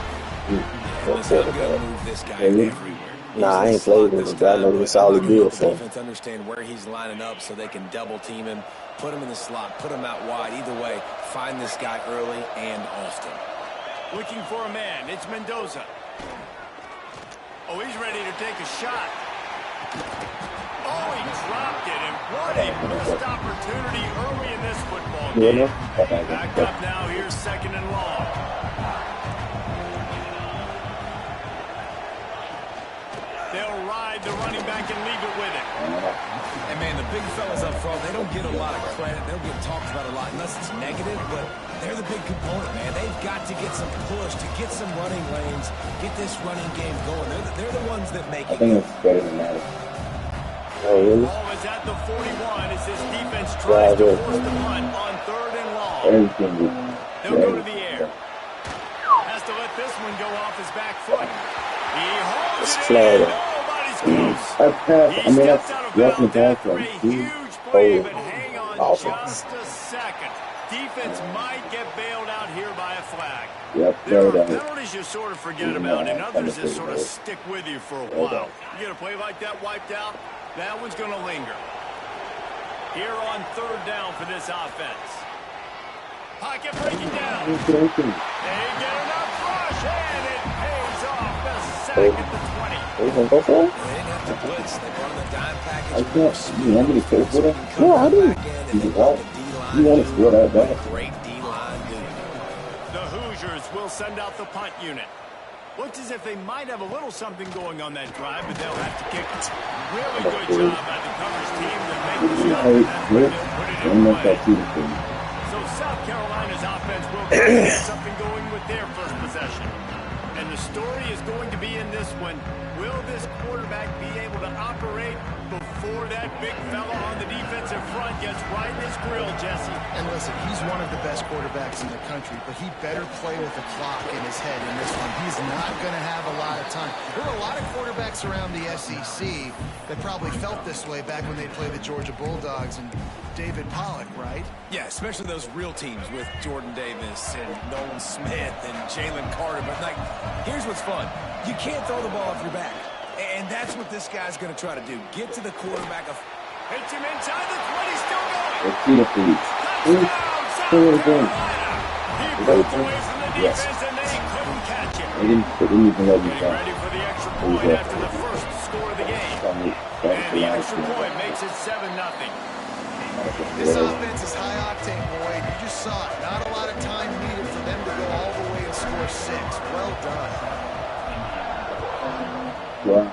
Listen, I'm going to move this guy everywhere. Nah, I ain't played with him, but I know he's solid good for him. Defense understand where he's lining up so they can double team him, put him in the slot, put him out wide. Either way, find this guy early and often. Looking for a man. It's Mendoza. Oh, he's ready to take a shot. Oh, he dropped it, and what a missed opportunity early in this football game. Back up now. Here's 2nd and long. They'll ride the running back and leave it with it. And, man, the big fellas up front, they don't get a lot of credit. They don't get talked about a lot unless it's negative, but they're the big component, man. They've got to get some push, to get some running lanes, get this running game going. They're the ones that make it. I think it's better than that. Oh, really? Ball is at the 41 as this defense tries to force the punt on 3rd and long. They'll go to the air. Has to let this one go off his back foot. He holds it in. Nobody's close. He steps out of bounds after a huge play, but hang on just a second. Defense might get bailed out here by a flag. There are penalties you sort of forget about, and others that sort of stick with you for a while. You get a play like that wiped out, that one's going to linger. Here on 3rd down for this offense. Pocket breaking down. They get enough rush, and it pays off. The sack at the 20. Are you going to go for it? They didn't have to blitz. They brought in the dime package. I can't. You want me to take for it? No, I didn't. You want to throw that back? Great D-line dude. The Hoosiers will send out the punt unit. Looks as if they might have a little something going on that drive, but they'll have to kick it. Really good job by the coverage team to make the shot. That's where they'll put it in play. So South Carolina's offense will get something going with their first possession. And the story is going to be in this one. Will this quarterback be able to operate before that big fella on the defensive front gets right in his grill, Jesse? And listen, he's one of the best quarterbacks in the country, but he better play with the clock in his head in this one. He's not going to have a lot of time. There are a lot of quarterbacks around the SEC that probably felt this way back when they played the Georgia Bulldogs and David Pollock, right? Yeah, especially those real teams with Jordan Davis and Nolan Smith and Jalen Carter. But, like, here's what's fun. You can't throw the ball off your back. And that's what this guy's going to try to do. Get to the quarterback. Hits him inside the 20, still going. Let's see the police. Touchdown, South Carolina. He broke away from the defense, and they couldn't catch him. They didn't even let me Getting ready for the extra point after the first score of the game. And the extra point makes it 7-0. This offense is high octane, Boyd. You just saw it. Not a lot of time needed for them to go all the way and score 6. Well done. Wow.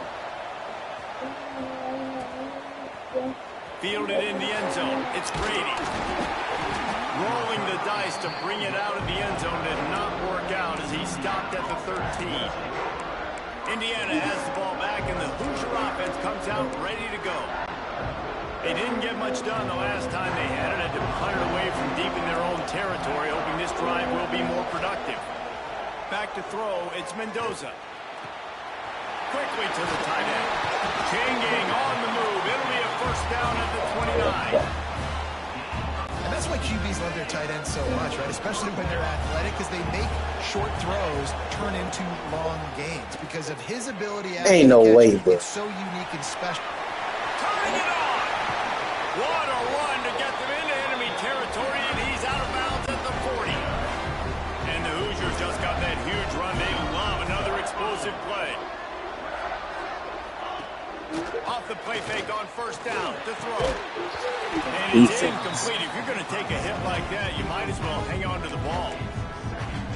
Fielded in the end zone. It's Brady. Rolling the dice to bring it out of the end zone did not work out as he stopped at the 13. Indiana has the ball back, and the Hoosier offense comes out ready to go. They didn't get much done the last time they had it. Had to punt it away from deep in their own territory, hoping this drive will be more productive. Back to throw, it's Mendoza. Quickly to the tight end. Changing on the move. It'll be a first down at the 29. And that's why QBs love their tight ends so much, right? Especially when they're athletic, because they make short throws turn into long gains. Because of his ability as Ain't no way, catcher, bro. it's so unique and special. Turning it on. What a run to get them into enemy territory, and he's out of bounds at the 40. And the Hoosiers just got that huge run. They love another explosive play. Off the play fake on first down to throw. And it's incomplete. If you're going to take a hit like that, you might as well hang on to the ball.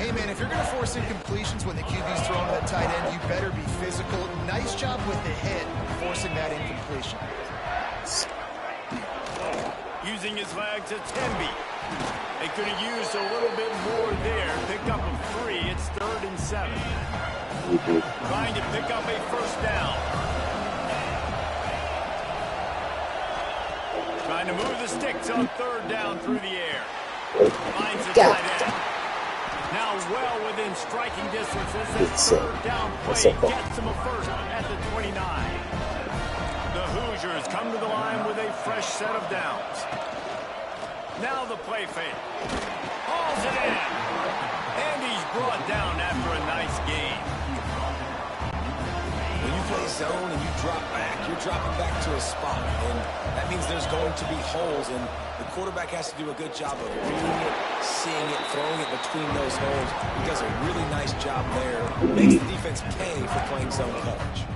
Hey, man, if you're going to force incompletions when the QB's throwing to the tight end, you better be physical. Nice job with the hit, forcing that incompletion. Using his legs, it's Temby. They could have used a little bit more there. Pick up a 3. It's 3rd and 7. Trying to pick up a first down. Trying to move the sticks on 3rd down through the air. Finds the tight end. Now well within striking distance as that 3rd down play gets him a first at the 29. The Hoosiers come to the line with a fresh set of downs. Now the play fake. Hauls it in. And he's brought down after a nice game. When you play zone and you drop back, you're dropping back to a spot, and that means there's going to be holes, and the quarterback has to do a good job of reading it, seeing it, throwing it between those holes. He does a really nice job there. Makes the defense pay for playing zone coverage.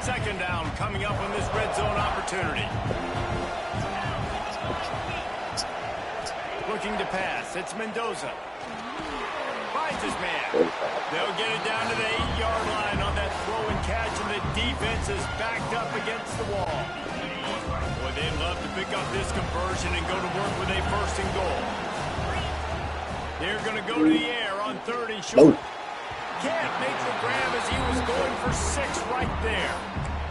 Second down coming up on this red zone opportunity. Looking to pass. It's Mendoza. Finds his man. They'll get it down to the 8-yard line on that throw and catch, and the defense is backed up against the wall. Boy, they'd love to pick up this conversion and go to work with a first and goal. They're going to go to the air on third and short. Can't make the grab as he was going for 6 right there.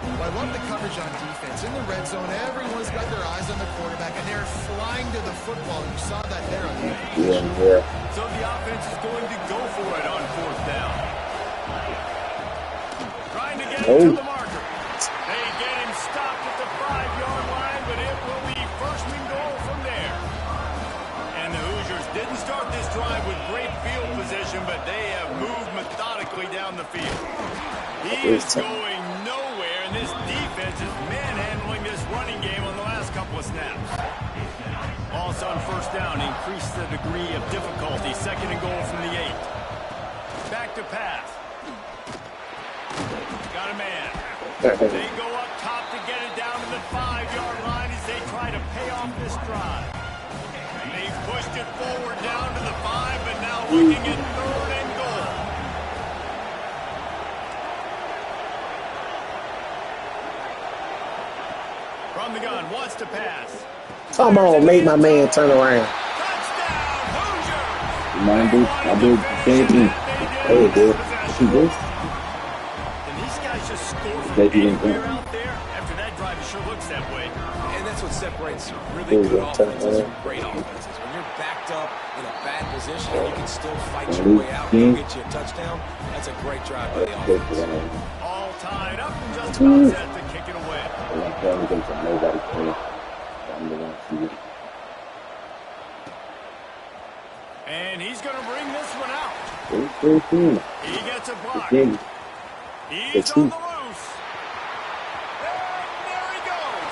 Well, I love the coverage on defense. In the red zone, everyone's got their eyes on the quarterback, and they're flying to the football. You saw that there on the So the offense is going to go for it on fourth down. Trying to get it to the marker. They get him stopped at the 5-yard line, but it will be first and goal from there. And the Hoosiers didn't start this drive with great field position, but they have moved methodically down the field. He is going nowhere, and this defense is manhandling this running game on the last couple of snaps. Loss on first down increased the degree of difficulty. Second and goal from the 8. Back to pass. Got a man. They go up top to get it down to the 5-yard line as they try to pay off this drive. And they've pushed it forward down to the 5, but now looking at third and goal. From the gun, wants to pass. Come on, make my man turn around. Touchdown, Hoosiers! I do the same thing. Hey, dude. And these guys just score from anywhere out there. After that drive, it sure looks that way. And that's what separates really good offenses from great offenses. When you're backed up in a bad position and you can still fight your way out and get you a touchdown, that's a great drive by the offense. All tied up and just about set to kick it away. And he's going to bring this one out. He gets a block. He's on the loose. And there he goes.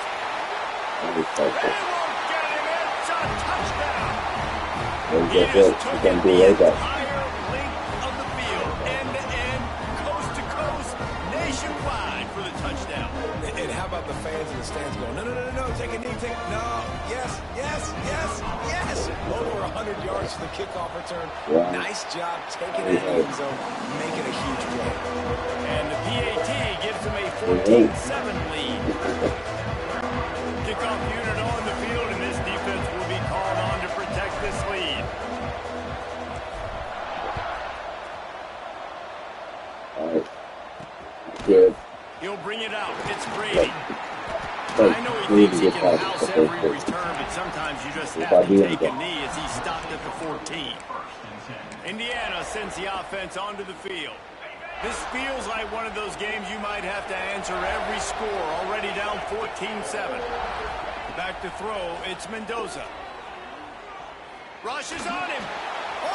They won't get him. It's a touchdown. He has taken the entire length of the field, end-to-end, coast-to-coast, nationwide for the touchdown. And how about the fans in the stands going, no, take a knee, no, yes. Over 100 yards for the kickoff return. Wow. Nice job taking it in the end zone, making a huge play. And the PAT gives them a 14-7 lead. Kickoff unit on the field, and this defense will be called on to protect this lead. All right. Good. He'll bring it out. It's Brady. I know he thinks he can house every return, but sometimes you just have to take a knee as he's stopped at the 14. Indiana sends the offense onto the field. This feels like one of those games you might have to answer every score, already down 14-7. Back to throw, it's Mendoza. Rushes on him.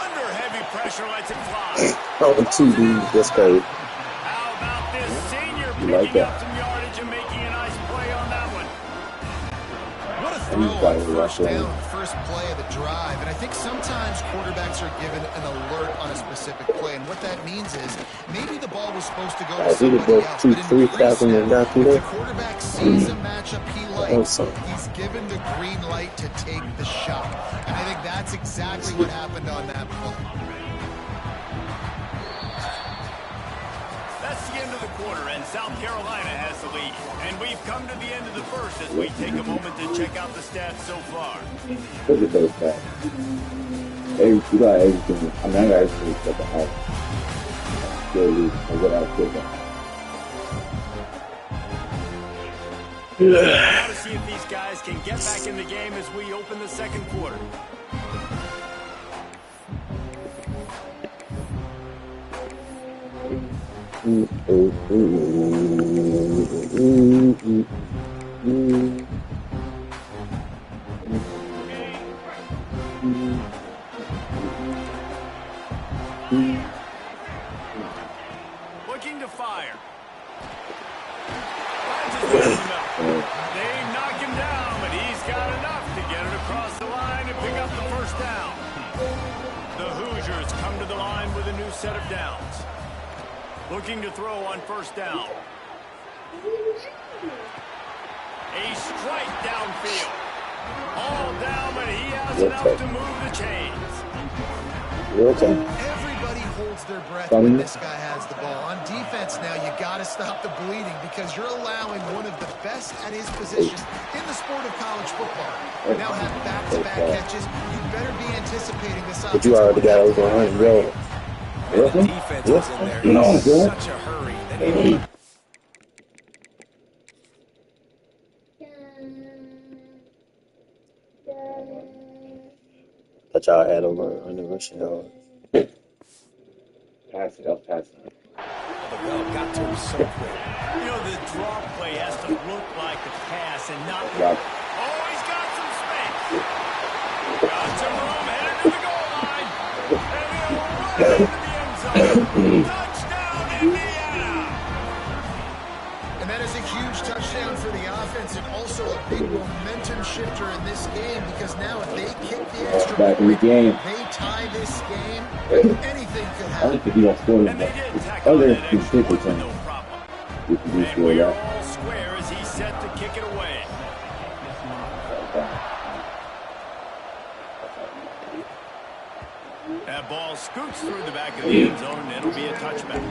Under heavy pressure, lets it fly. Oh, TD, that's crazy. How about this senior Like picking that. up some yardage and making a nice play on that one? What a throw on first down, first play of the drive. And I think sometimes quarterbacks are given an alert on a specific play. And what that means is maybe the ball was supposed to go to somebody else. But in pre-snap, if the quarterback sees a matchup he likes, he's given the green light to take the shot. And I think that's exactly what happened on that play. That's the end of the quarter, and South Carolina has the lead. And we've come to the end of the first as we take a moment to check out the stats so far. Look at those guys. You got everything. I mean, I got everything except the house. Still lose. I got out quick. Now to see if these guys can get back in the game as we open the second quarter. Looking to fire. They knock him down, but he's got enough to get it across the line and pick up the first down. The Hoosiers come to the line with a new set of downs. Looking to throw on first down. A strike downfield. All down, but he has enough to move the chains. Everybody holds their breath when this guy has the ball. On defense now, you got to stop the bleeding because you're allowing one of the best at his position in the sport of college football. Now have back-to-back catches. You better be anticipating this offense. But you already got over 100 yards. The defense was in there in such a hurry that he... But y'all had over 100 rushing yards. Pass it up, pass it. The bell got to him so quick. You know, the draw play has to look like a pass and not... Right. Oh, he's got some space. Got some room, headed to the goal line. And he'll run into the end zone. Touchdown, Indiana! And that is a huge touchdown for the offense and also a big momentum shifter in this game because now if they kick the extra Back in the game. they tie this game, anything could I happen. don't think you don't score And they did tack Oh, on there's that extra specific point with thing. no problem. You can do And score we are that. all square as he's set to kick it away. That ball scoots through the back of the end zone, and it'll be a touchback.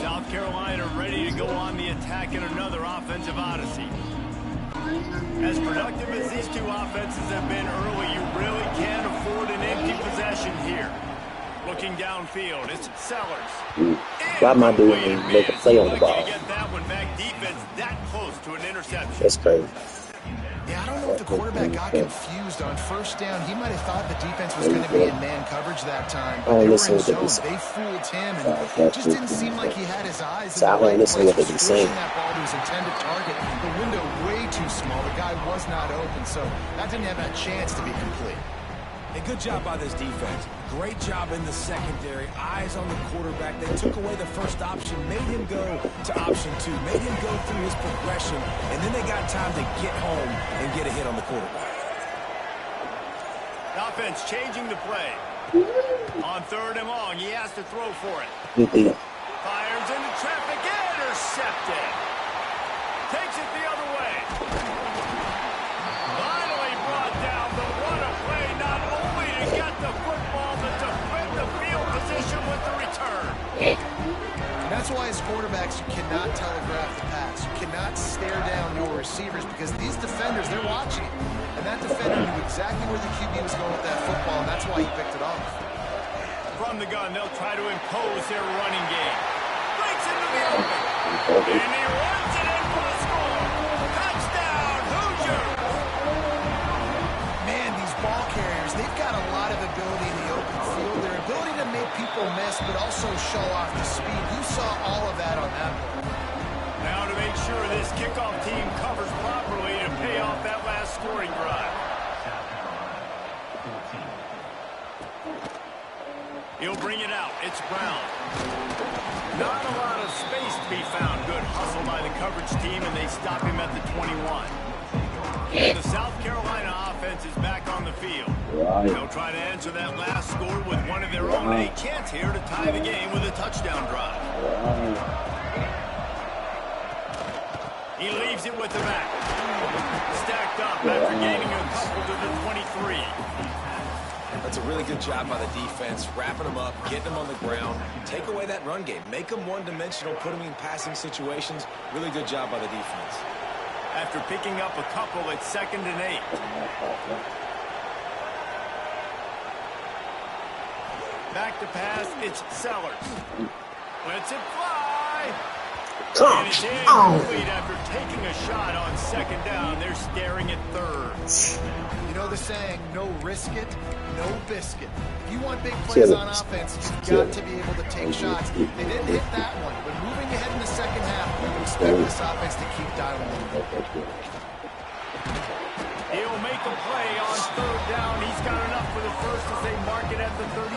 South Carolina ready to go on the attack in another offensive odyssey. As productive as these two offenses have been early, you really can't afford an empty possession here. Looking downfield, it's Sellers. Why am I doing it? Make a play on the ball. Lucky to get that one back. Defense that close to an interception. That's crazy. Yeah, I don't know if the quarterback got confused on first down. He might have thought the defense was going to be in man coverage that time. But they were in zone. They fooled him, and it just didn't seem like he had his eyes in the right place. Forcing that ball to his intended target. The window way too small. The guy was not open, so that didn't have a chance to be complete. A good job by this defense. Great job in the secondary. Eyes on the quarterback. They took away the first option, made him go to option 2, made him go through his progression, and then they got time to get home and get a hit on the quarterback. Offense changing the play. On third and long, he has to throw for it. Fires into traffic, intercepted. Takes it the other way. Finally brought down, but what a play, not only to get the football, but to defend the field position with the return. And that's why as quarterbacks, you cannot telegraph the pass. You cannot stare down your receivers because these defenders, they're watching it. And that defender knew exactly where the QB was going with that football, and that's why he picked it off. From the gun, they'll try to impose their running game. Breaks into the open. And he runs it in for the score. Touchdown, Hoosiers! Man, these ball carriers, they've got a lot of ability in the open field. Their ability to make people miss, but also show off the speed. You saw all of that on that play. Now to make sure this kickoff team covers properly to pay off that last scoring drive. He'll bring it out. It's Brown. Not a lot of space to be found. Good hustle by the coverage team, and they stop him at the 21. And the South Carolina offense is back on the field. They'll try to answer that last score with one of their own. A chance here to tie the game with a touchdown drive. He leaves it with the back. Stacked up after gaining a couple to the 23. That's a really good job by the defense, wrapping them up, getting them on the ground, take away that run game, make them one-dimensional, put them in passing situations. Really good job by the defense. After picking up a couple at 2nd and 8. Back to pass, it's Sellers. Lets it fly. And it's incomplete after taking a shot on 2nd down. They're staring at 3rd. You know the saying, no risk it, no biscuit. If you want big plays on offense, you've got to be able to take shots. They didn't hit that one, but moving ahead in the second half, we would expect this offense to keep dialing. He'll will make a play on third down. He's got enough for the first as they mark it at the 32.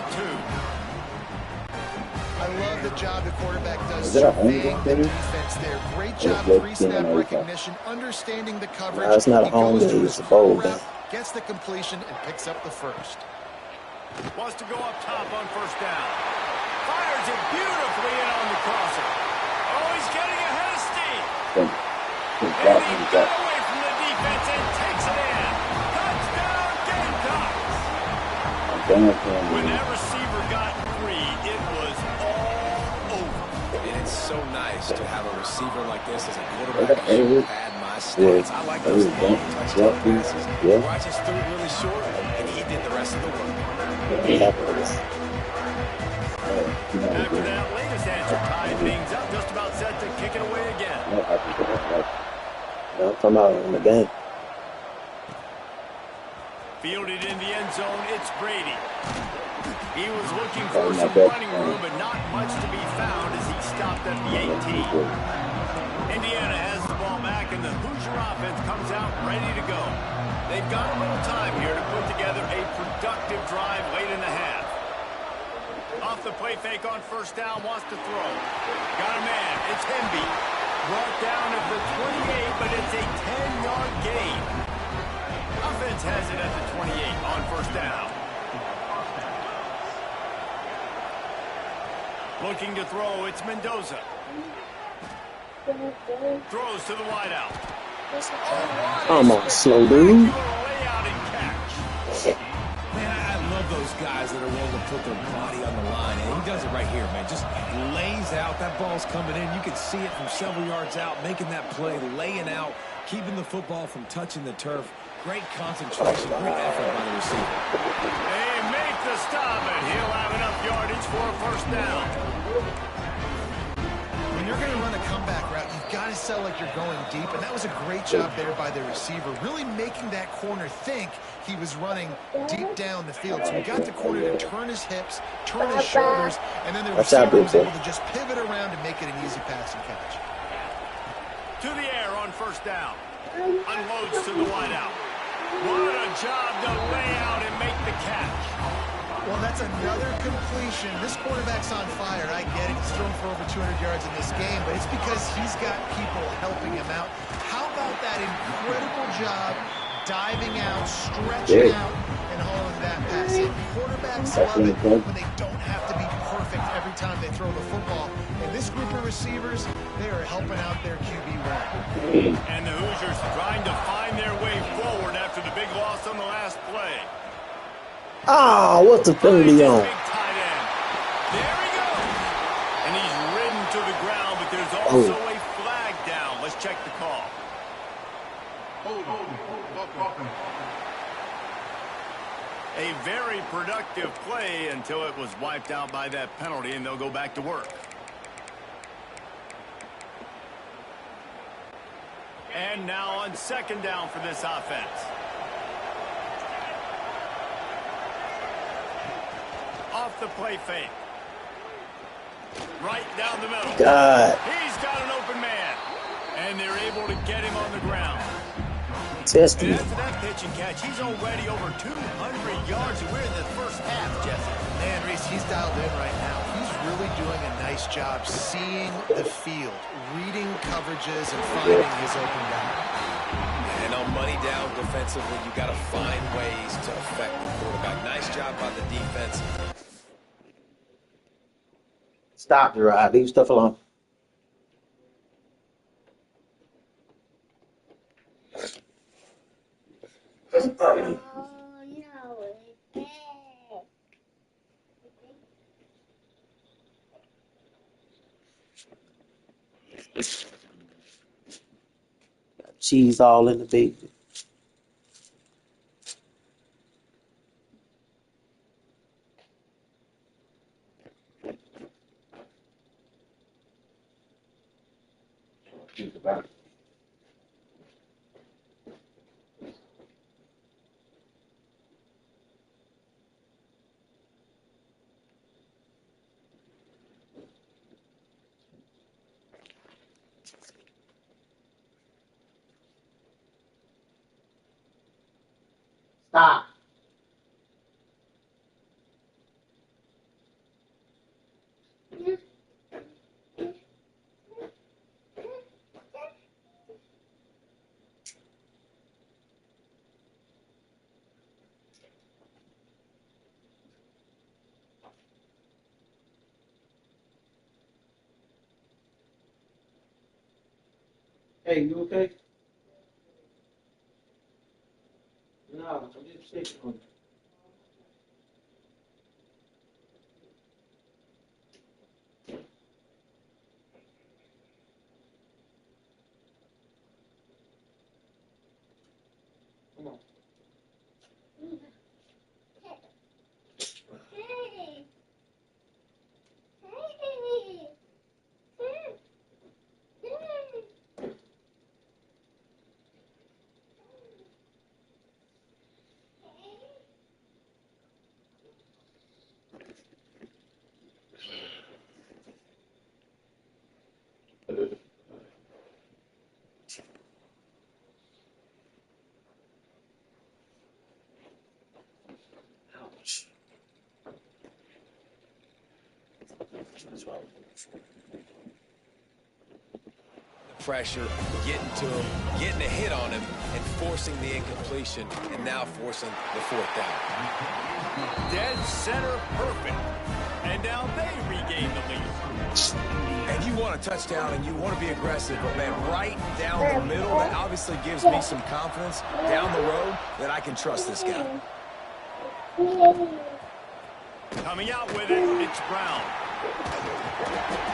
I love the job the quarterback does surveying the defense there. Great job pre-snap recognition, understanding the coverage. No, it's not a home game, it's a bowl game. Gets the completion and picks up the first. Wants to go up top on first down. Fires it beautifully in on the crosser. Oh, he's getting ahead of steam. And he got away from the defense and takes it in. Touchdown, Gamecocks. When that receiver got free, it was all over. And it's so nice to have a receiver like this as a quarterback. Add my stats. I like those long touchdown passes. Watch us threw it really short, and he did the rest of the work. After that latest answer tied things up, just about set to kick it away again. I'm talking about in the game. Fielded in the end zone, it's Brady. He was looking for some running room, but not much to be found as he stopped at the 18. Indiana has the ball back, and the Hoosier offense comes out ready to go. They've got a little time here to put together a productive drive late in the half. Off the play fake on first down, wants to throw. Got a man, it's Hemby. Brought down at the 28, but it's a 10-yard gain. Offense has it at the 28 on first down. Looking to throw, it's Mendoza. Throws to the wideout. Come on, slow dude. Man, I love those guys that are willing to put their body on the line. And he does it right here, man. Just lays out. That ball's coming in. You can see it from several yards out, making that play, laying out, keeping the football from touching the turf. Great concentration, great effort by the receiver. They make the stop, and he'll have enough yardage for a first down. When you're going to run a comeback route, you've got to sell like you're going deep, and that was a great job there by the receiver, really making that corner think he was running deep down the field. So he got the corner to turn his hips, turn his shoulders, and then the receiver was able to just pivot around and make it an easy pass and catch. To the air on first down. Unloads to the wideout. What a job to lay out and make the catch. Well, that's another completion. This quarterback's on fire. I get it. He's thrown for over 200 yards in this game, but it's because he's got people helping him out. How about that incredible job diving out, stretching out, and hauling that pass in? Quarterbacks love it when they don't have to be perfect every time they throw the football. And this group of receivers, they are helping out their QB1. And the Hoosiers trying to find their way forward after the big loss on the last play. Ah, what's the 30 on? Big tight end. There he goes. And he's ridden to the ground, but there's also a flag down. Let's check the call. A very productive play until it was wiped out by that penalty, and they'll go back to work. And now on second down for this offense. Off the play fake. Right down the middle. God. He's got an open man. And they're able to get him on the ground. Testing. And after that pitch and catch, he's already over 200 yards. And we're in the first half, Jesse. Man, Reese, he's dialed in right now. He's really doing a nice job seeing the field, reading coverages, and finding his open guy. And on money down defensively, you got to find ways to affect the quarterback. Nice job by the defense. Stop, Gerard. Leave stuff alone. Got cheese all in the bacon. Hey, you okay? No, I'm just sitting on it. Come on. Ouch. That's why. Pressure, getting to him, getting a hit on him, and forcing the incompletion, and now forcing the fourth down. Dead center perfect. And now they regain the lead. And you want a touchdown, and you want to be aggressive, but, man, right down the middle, that obviously gives me some confidence down the road that I can trust this guy. Coming out with it, it's Brown.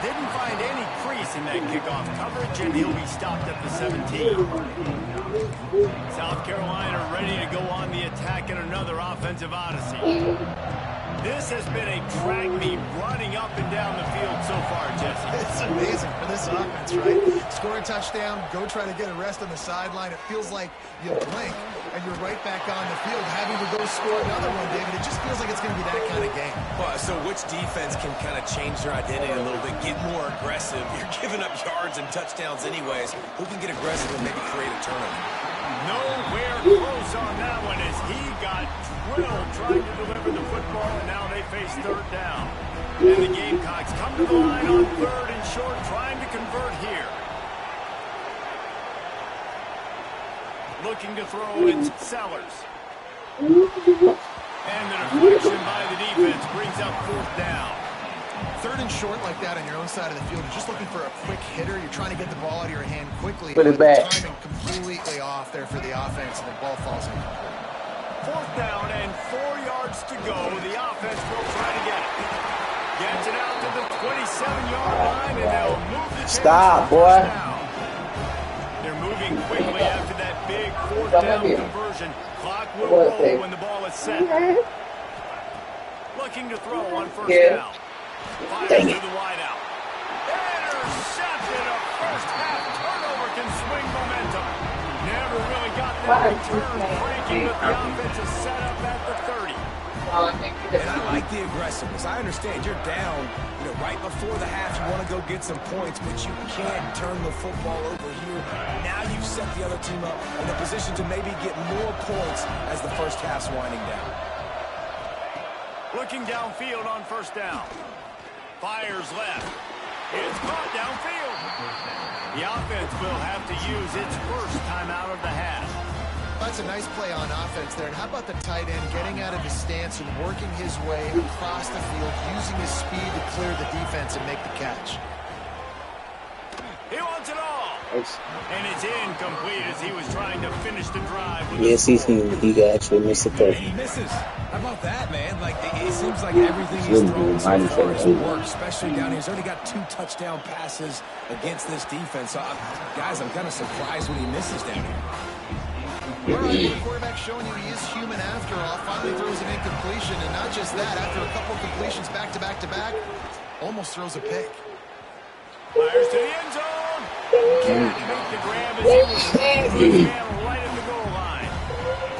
Didn't find any crease in that kickoff coverage, and he'll be stopped at the 17. South Carolina ready to go on the attack in another offensive odyssey. This has been a drag meet running up and down the field so far, Jesse. It's amazing for this offense, right? Score a touchdown, go try to get a rest on the sideline. It feels like you blink, and you're right back on the field having to go score another one, David. It just feels like it's going to be that kind of game. Well, so which defense can kind of change their identity a little bit, get more aggressive? You're giving up yards and touchdowns anyways. Who can get aggressive and maybe create a turnover? Nowhere close on that one as he got drilled trying to deliver the football, and now they face third down. And the Gamecocks come to the line on third and short, trying to convert here. Looking to throw, it's Sellers. And the deflection by the defense brings up fourth down. Third and short like that on your own side of the field, you're just looking for a quick hitter. You're trying to get the ball out of your hand quickly. Put it back. Timing completely off there for the offense, and the ball falls incomplete. Fourth down and 4 yards to go. The offense will try to get it. Gets it out to the 27-yard line, and they'll move the chains. Stop, boy. They're moving quickly after that big fourth down conversion. Clock will roll when the ball is set. Looking to throw on first down. Fires to the wideout. Intercepted. A first half turnover can swing momentum. Never really got that return breaking, but the offense is set up at the 30. And I like the aggressiveness. I understand you're down, right before the half. You want to go get some points, but you can't turn the football over here. Now you've set the other team up in a position to maybe get more points as the first half's winding down. Looking downfield on first down. Fires left. It's caught downfield. The offense will have to use its first timeout of the half. That's a nice play on offense there. And how about the tight end getting out of his stance and working his way across the field, using his speed to clear the defense and make the catch. He wants it all. And it's incomplete as he was trying to finish the drive. Yes, he actually missed the throw. And he misses. How about that, man? It seems like everything he's thrown so far has worked, especially down here. He's already got 2 touchdown passes against this defense. So, guys, I'm kind of surprised when he misses down here. All right, the quarterback showing you he is human after all. Finally throws an incompletion, and not just that, after a couple completions back to back to back, almost throws a pick. Fires to the end zone. Can't make the grab as he was right at the goal line.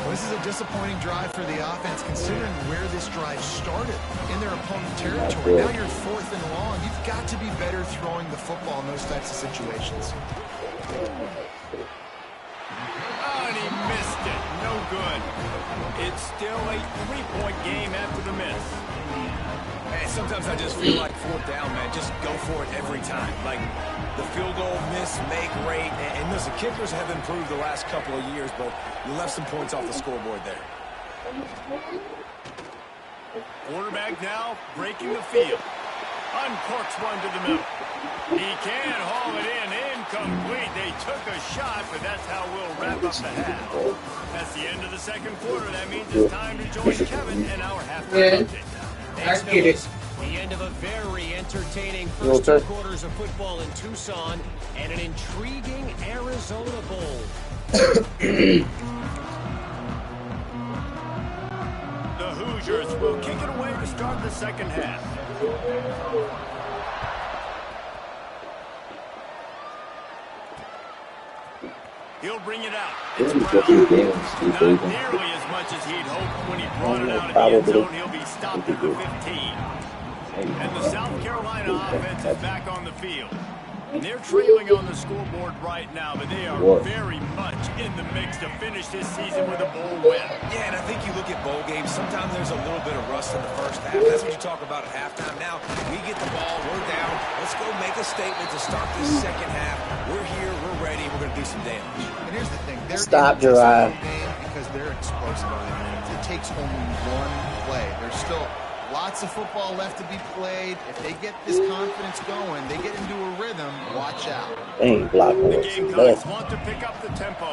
Well, this is a disappointing drive for the offense, considering where this drive started in their opponent territory. Now you're 4th and long. You've got to be better throwing the football in those types of situations. And he missed it. No good. It's still a 3-point game after the miss. And sometimes I just feel like fourth down, man, just go for it every time. Like the field goal miss, make rate. And listen, kickers have improved the last couple of years, but you left some points off the scoreboard there. Quarterback now breaking the field. Uncorks one to the middle. He can haul it in. Incomplete. They took a shot, but that's how we'll wrap up the half. That's the end of the second quarter. That means it's time to join Kevin and our halftime update. Thanks, Phillips. The end of a very entertaining first two quarters of football in Tucson and an intriguing Arizona Bowl. The Hoosiers will kick it away to start the second half. He'll bring it out. It's Brown. Not nearly as much as he'd hoped when he brought it out of the end zone. He'll be stopped at the 15. And the South Carolina offense is back on the field. And they're trailing on the scoreboard right now, but they are very much in the mix to finish this season with a bowl win. Yeah, and I think you look at bowl games, sometimes there's a little bit of rust in the first half. That's what you talk about at halftime. Now, we get the ball, we're down. Let's go make a statement to start this second half. We're here, we're ready, we're going to do some damage. And here's the thing. They're Stop, Gerard. Because they're explosive on offense. It takes only one play. There's still lots of football left to be played. If they get this confidence going, they get into a rhythm, watch out. They ain't blocking The us. Gamecocks want to pick up the tempo.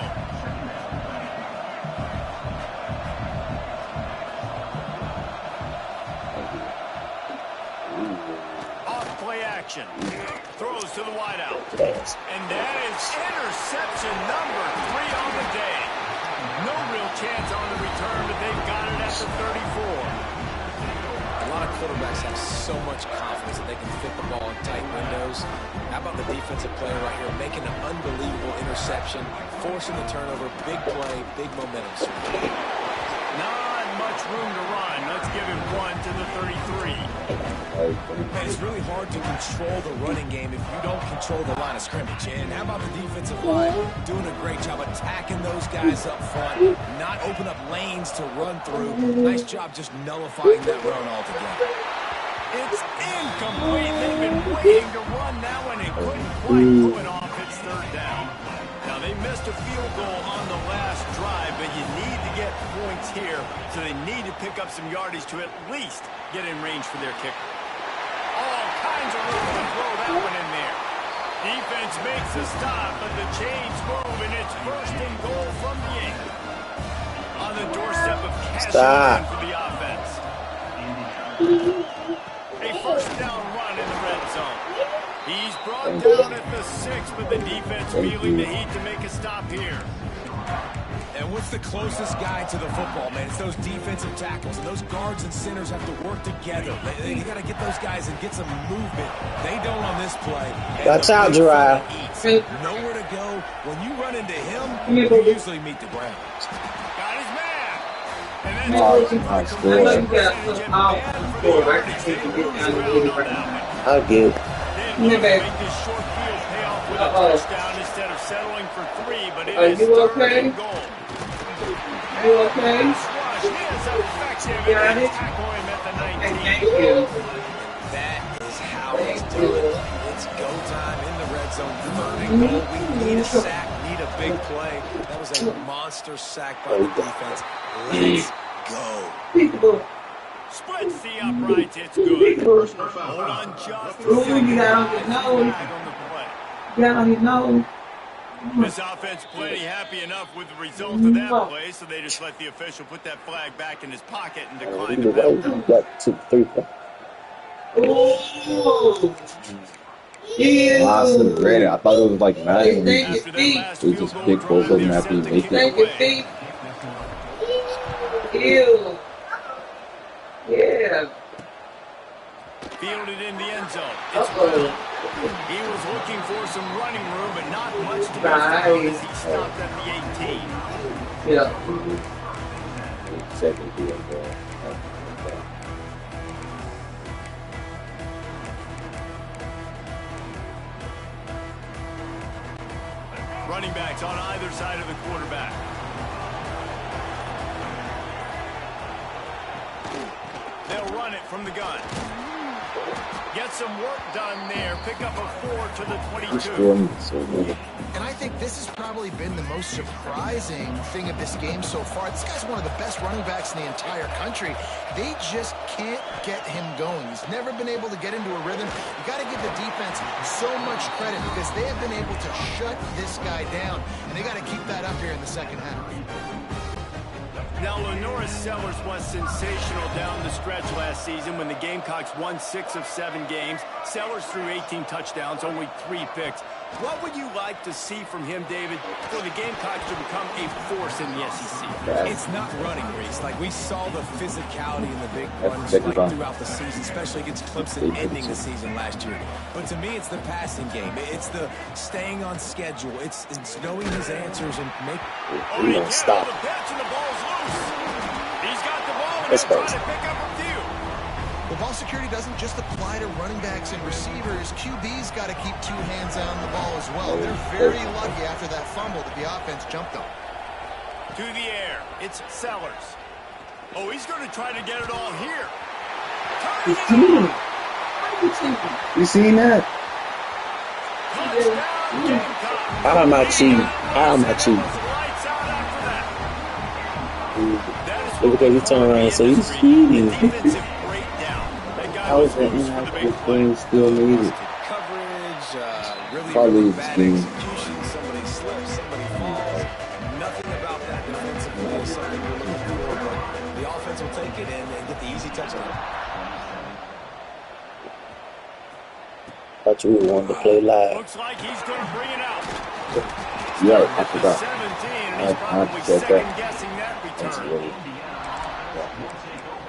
Off play action. Throws to the wideout. And that is interception number 3 on the day. No real chance on the return, but they've got it at the 34. A lot of quarterbacks have so much confidence that they can fit the ball in tight windows. How about the defensive player right here making an unbelievable interception, forcing the turnover, big play, big momentum swing. Not much room to run. Let's give him 1 to the 33. Man, it's really hard to control the running game if you don't control the line of scrimmage. And how about the defensive line doing a great job attacking those guys up front, not open up lanes to run through. Nice job just nullifying that run altogether. It's incomplete. They've been waiting to run that one and couldn't quite pull it off. It's third down. Now, they missed a field goal on the last drive, but you need to get points here, so they need to pick up some yardage to at least get in range for their kicker. All kinds of room to throw that one in there. Defense makes a stop, but the chains move, and it's first and goal from the 8. On the doorstep of cashing in for the offense. A first down run in the red zone. He's brought down at the 6, but the defense feeling the heat to make a stop here. And what's the closest guy to the football, man? It's those defensive tackles. And those guards and centers have to work together. They got to get those guys and get some movement. They don't on this play. Watch out, Gerard. Nowhere to go. When you run into him, you usually meet the ground. Got his man. And then I'll give. Make this short field pay off with a touchdown instead of settling for 3, but it is third and goal. You okay? He is effective and they tackle him at the 19. Thank you. That is how it's done. It's go time in the red zone. Third and goal. We need a sack, need a big play. That was a monster sack by the defense. Let's go. Splits the uprights. It's good. Hold on just a second. You got on your nose. Flag on the play. You got on your nose. This offense plenty happy enough with the result of that play, so they just let the official put that flag back in his pocket and decline the penalty. Got 2, 3. Oh. Yeah. Awesome, great. I thought it was like 9. Thank you, After that Steve. last They field just goal pick both drive, of them they're after you set to make kick it. Thank you, away. Steve. Ew. Yeah. Fielded in the end zone. It's Brown. He was looking for some running room, but not much to go on as he stopped at the 18. Yeah. Second field goal. Running backs on either side of the quarterback. They'll run it from the gun. Get some work done there. Pick up a 4 to the 22. Scoring so good. And I think this has probably been the most surprising thing of this game so far. This guy's one of the best running backs in the entire country. They just can't get him going. He's never been able to get into a rhythm. You got to give the defense so much credit because they have been able to shut this guy down, and they got to keep that up here in the second half. Now, Lenora Sellers was sensational down the stretch last season when the Gamecocks won 6 of 7 games. Sellers threw 18 touchdowns, only 3 picks. What would you like to see from him, David, for the Gamecocks to become a force in the SEC? It's not running, Reese. Like, we saw the physicality in the big runs throughout the season, especially against Clemson ending the season last year. But to me, it's the passing game. It's the staying on schedule. It's knowing his answers and make... Stop. The pitch and the ball's loose. He's got the ball and Let's he'll go. try to pick up a few. Well, ball security doesn't just apply to running backs and receivers. QB's got to keep 2 hands on the ball as well. They're very lucky after that fumble that the offense jumped on. To the air. It's Sellers. Oh, he's going to try to get it all here. Turning it on. You seen that? Touchdown, Gamecocks. How am I cheating? How am I cheating? Lights out after that. That is Look at he turned around and said he's the cheating. defensive breakdown. That guy How is that was for the big inaccurate play. thing still needed? Coverage, really, Probably really it's bad game. execution. Somebody slips, somebody falls. Nothing about that defensive play is something we're looking for, but the offense will take it and get the easy touchdown. Thought you wanted to play live. Looks like he's going to bring it out. Yeah, I At the forgot. 17, and I he's probably said that. second-guessing that That's return. really.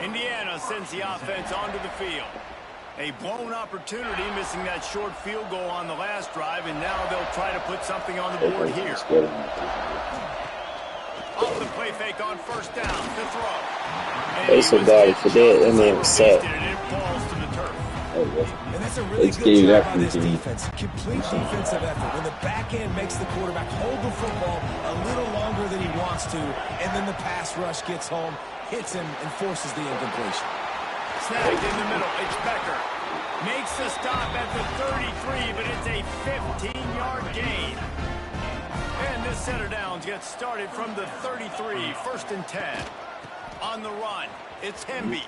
Indiana sends the offense onto the field. A blown opportunity, missing that short field goal on the last drive, and now they'll try to put something on the board here. Off the play fake on first down to throw. And They he so was bad hit for that. That man was just sad. and it falls to the turf. And that's a really Let's good give you job that by this from Jimmy. defense. Complete defensive effort. When the back end makes the quarterback hold the football a little longer than he wants to, and then the pass rush gets home, hits him, and forces the incompletion. Snagged in the middle. It's Becker. Makes the stop at the 33, but it's a 15-yard gain. And this set of downs gets started from the 33, 1st and 10. On the run, it's Hemby.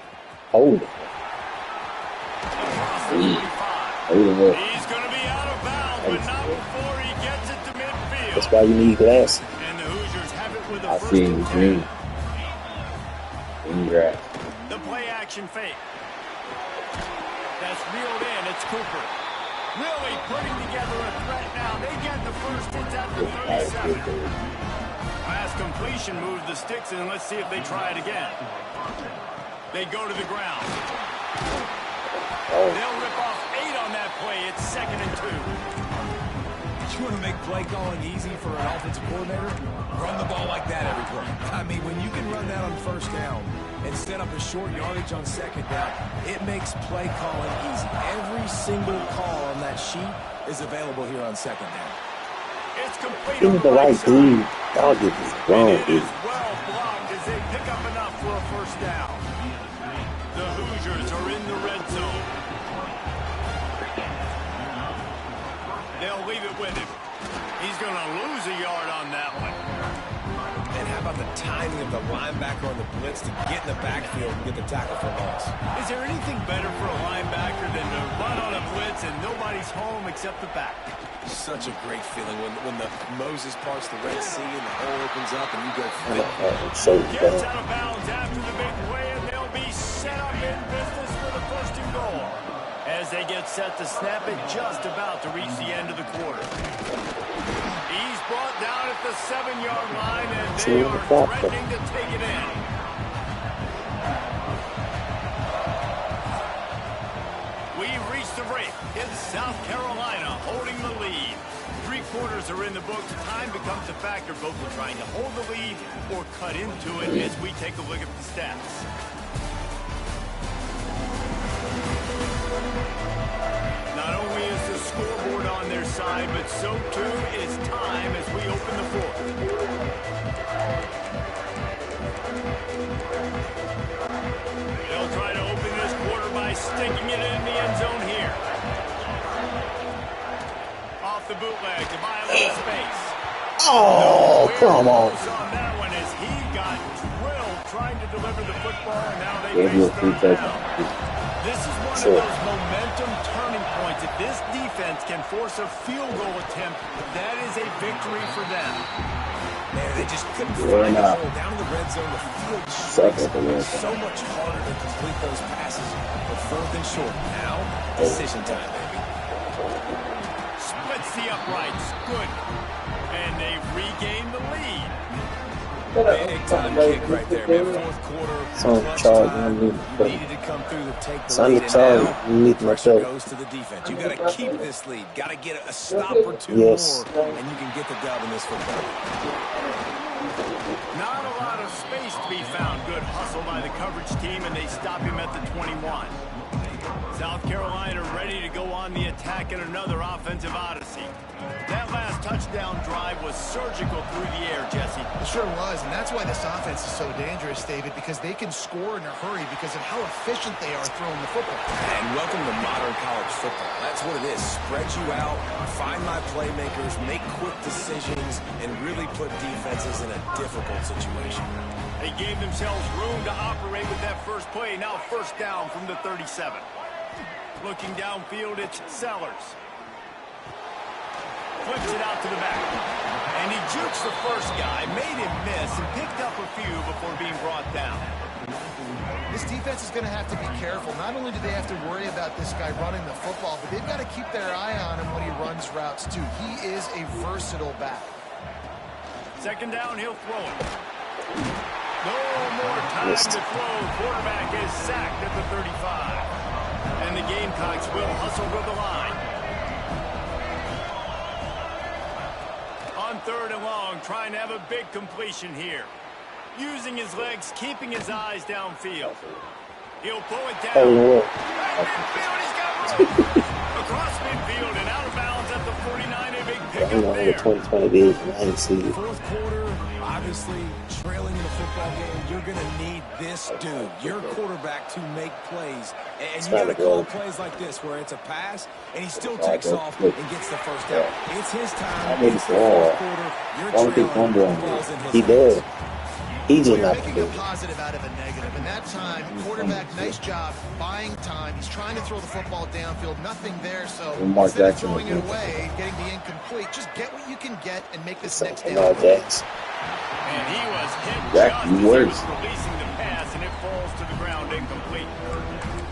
Hold it. Across the 45. He's going to be out of bounds, but not before he gets it to midfield. That's why you need glasses. And the Hoosiers have it with a I 1st seen and 10. green. In grass. The play action fake. That's reeled in. It's Cooper. Really putting together a threat now. They get the first. It's at the 37. Pass completion moves the sticks in. Let's see if they try it again. They go to the ground. They'll rip off 8 on that play. It's 2nd and 2. You want to make play calling easy for an offensive coordinator? Run the ball like that every play. I mean, when you can run that on first down and set up a short yardage on second down, it makes play calling easy. Every single call on that sheet is available here on second down. It's complete. Give me the right green. Dog is wrong, It dude. is well blocked as they pick up enough for a first down. The Hoosiers are in the red zone. They'll leave it with him. He's going to lose a yard on that one. And how about the timing of the linebacker on the blitz to get in the backfield and get the tackle for loss? Is there anything better for a linebacker than to run on a blitz and nobody's home except the back? Such a great feeling when the Moses parts the Red Sea and the hole opens up and you go fit. So Gets bad. out of bounds after the big play, and they'll be set up in business for the 1st and goal. As they get set to snap it, just about to reach the end of the quarter. He's brought down at the 7-yard line, and they are threatening to take it in. We've reached the break. It's South Carolina holding the lead. 3 quarters are in the books. Time becomes a factor, both for trying to hold the lead or cut into it as we take a look at the stats. Not only is the scoreboard on their side, but so too is time as we open the 4th. They'll try to open this quarter by sticking it in the end zone. the bootleg to buy a little space. Oh, come on. On that one as he got drilled trying to deliver the football, and now they Gave you a face free third touchdown. down. This is one Sure. of those momentum turning points. If this defense can force a field goal attempt, that is a victory for them. Man, they just couldn't Yeah, find nah. the hole down in the red zone. The field Suck shrinks. at the red So zone. much harder to complete those passes. But 4th and short. Now, decision time, baby. Splits the uprights. Good. And they regain the lead. Big time kick right there, man. 4th quarter. It's on clutch Charles. time. You You needed to come through to take the It's on lead. the And Charles. now, You need my pressure show. goes to the defense. You got to keep this lead. Got to get a stop or two Yes. more, and you can get the dub in this football. Not a lot of space to be found. Good hustle by the coverage team, and they stop him at the 21. South Carolina ready to go on the attack in another offensive odyssey. That last touchdown drive was surgical through the air, Jesse. It sure was, and that's why this offense is so dangerous, David, because they can score in a hurry because of how efficient they are throwing the football. And welcome to modern college football. That's what it is. Spread you out, find my playmakers, make quick decisions, and really put defenses in a difficult situation. They gave themselves room to operate with that first play. Now first down from the 37. Looking downfield, it's Sellers. Flips it out to the back. And he jukes the first guy, made him miss, and picked up a few before being brought down. This defense is going to have to be careful. Not only do they have to worry about this guy running the football, but they've got to keep their eye on him when he runs routes, too. He is a versatile back. Second down, he'll throw it. No more time to throw. Quarterback is sacked at the 35. And the Gamecocks will hustle to the line. On 3rd and long, trying to have a big completion here. Using his legs, keeping his eyes downfield. He'll pull it down. Oh, Lord. Right midfield, he's got room. Across midfield and out of bounds at the 49. A big I'm pickup on the there. 2020 vision. I didn't see it. 4th quarter, obviously trailing in the football game, you're going to need this dude, your quarterback, to make plays. And you got to call plays like this where it's a pass, and he still takes off and gets the first down. It's his time. It's the 4th quarter. You're trailing. Ball's in his He hands. did. He So just you're not making do a it. positive out of a negative. And that time, quarterback, nice job buying time. He's trying to throw the football downfield. Nothing there. So Mark instead of Jackson throwing was it away, getting the incomplete, just get what you can get and make this next down. Lamar Jackson. And he was hit Jack, just you as he worse. was releasing the pass, and it falls to the ground incomplete.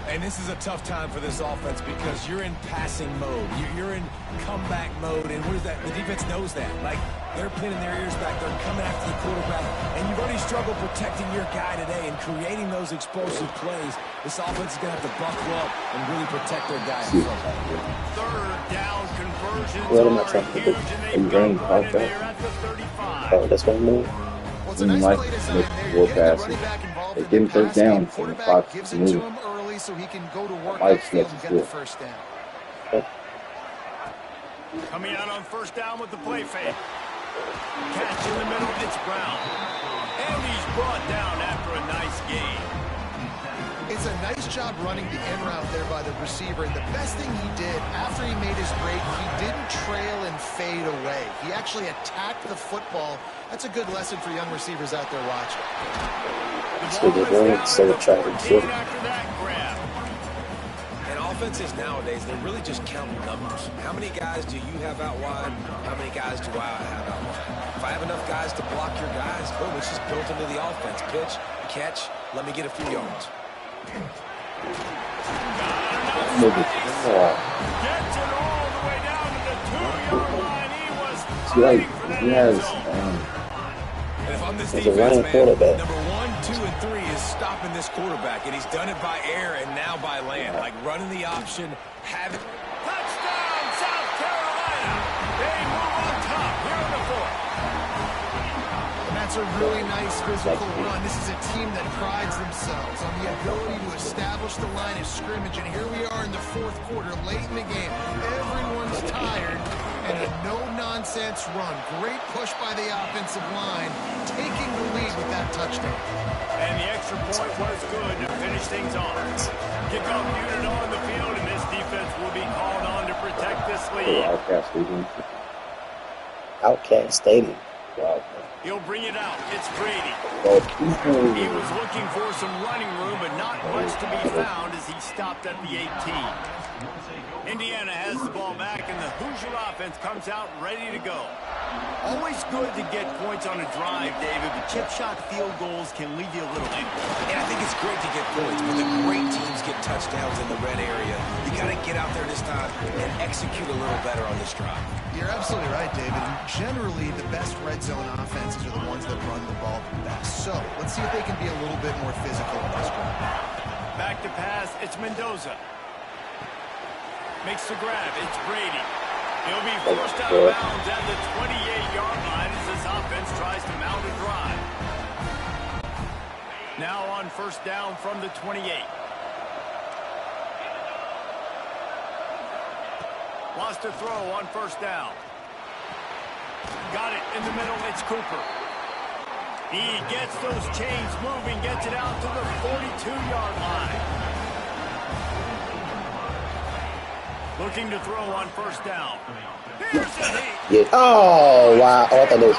And this is a tough time for this offense because you're in passing mode. You're in comeback mode. And what is that? The defense knows that. Like, they're pinning their ears back. They're coming after the quarterback. And you've already struggled protecting your guy today and creating those explosive plays. This offense is going to have to buckle up and really protect their guy in front. Third down conversions What am I are trying to huge, do? and Are they've you got running running off there that? at the 35. Oh, that's what I'm doing. Well, it's a nice Mike play design Smith there. will You're getting the pass running it. back involved They in give him the first pass down, game. so the Quarterback clock's gives it to moving. him early so he can go to work Mike upfield Smith and is get the good. first down. Coming out on first down with the play fake. Catch in the middle, it's Brown. And he's brought down after a nice gain. It's a nice job running the in route there by the receiver. And the best thing he did after he made his break, he didn't trail and fade away. He actually attacked the football. That's a good lesson for young receivers out there watching. So they're going so trying to kill. After that grab. And offenses nowadays, they're really just counting numbers. How many guys do you have out wide? How many guys do I have out wide? If I have enough guys to block your guys, boom, it's just built into the offense. Pitch, catch, let me get a few yards. Gets it all the way down to the 2-yard line. He was See, like, fighting for that he has, end zone. And if I'm this He's a defense, running man, quarterback. number 1, 2, and 3 is stopping this quarterback, and he's done it by air and now by land. Like running the option, having... Touchdown, South Carolina. They move on top here in the 4th. And that's a really nice physical run. This is a team that prides themselves on the ability to establish the line of scrimmage. And here we are in the 4th quarter, late in the game. Everyone's tired, and a no-nonsense run. Great push by the offensive line, taking the lead with that touchdown. And the extra point was good to finish things off. Kickoff unit on the field, and this defense will be called on to protect this Oh, lead. Outcast Stadium. Outcast Stadium. Wow. He'll bring it out. It's Brady. Oh, He was looking for some running room, but not much to be found as he stopped at the 18. Indiana has the ball back, and the Hoosier offense comes out ready to go. Always good to get points on a drive, David, but chip shot field goals can leave you a little empty. And I think it's great to get points, but the great teams get touchdowns in the red area. You got to get out there this time and execute a little better on this drive. You're absolutely right, David. And generally, the best red zone offenses are the ones that run the ball the best. So let's see if they can be a little bit more physical in this drive. Back to pass, it's Mendoza. Makes the grab, it's Brady. He'll be forced out of bounds at the 28-yard line as this offense tries to mount a drive. Now on first down from the 28. Wants to throw on first down. Got it in the middle, it's Cooper. He gets those chains moving, gets it out to the 42-yard line. Looking to throw on first down. Here's the heat. Yeah. Oh, wow. Oh, I thought it was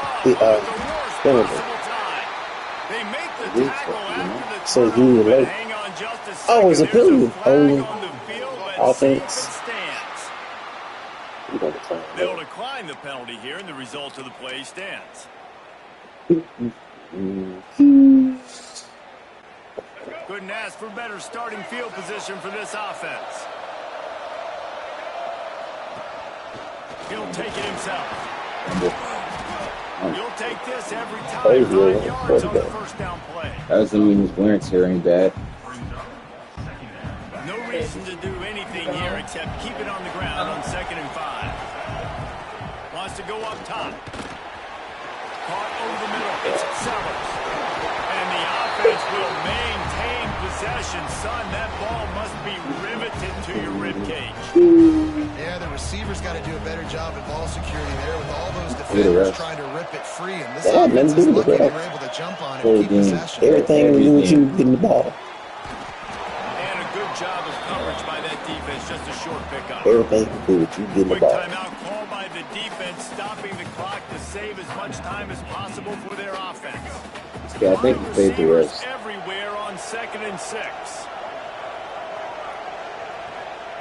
They make the tackle after the so he turnover, was but late. hang on just a second. Oh, it's a There's penalty. flag on the field. Let's see if it Offense. stands. You gonna decline They'll decline the penalty here, and the result of the play stands. Couldn't ask for better starting field position for this offense. He'll take it himself. You'll take this every time. 9 yards on the first down play. that doesn't mean his clearance here ain't bad. No reason to do anything here except keep it on the ground on 2nd and 5. Wants to go up top. Caught over the middle. It's Sellers. And the offense will maintain possession. Son, that ball must be riveted to your ribcage. Yeah, the receivers got to do a better job at ball security there with all those defenders trying to rip it free. And this offense is lucky they were able to jump on it and keep possession. Everything to do with you getting the ball. And a good job of coverage by that defense. Just a short pickup. Everything to do with you getting the Quick ball. timeout called by the defense, stopping the clock to save as much time as possible for their offense. Yeah, I think he played the rest. Everywhere on 2nd and 6.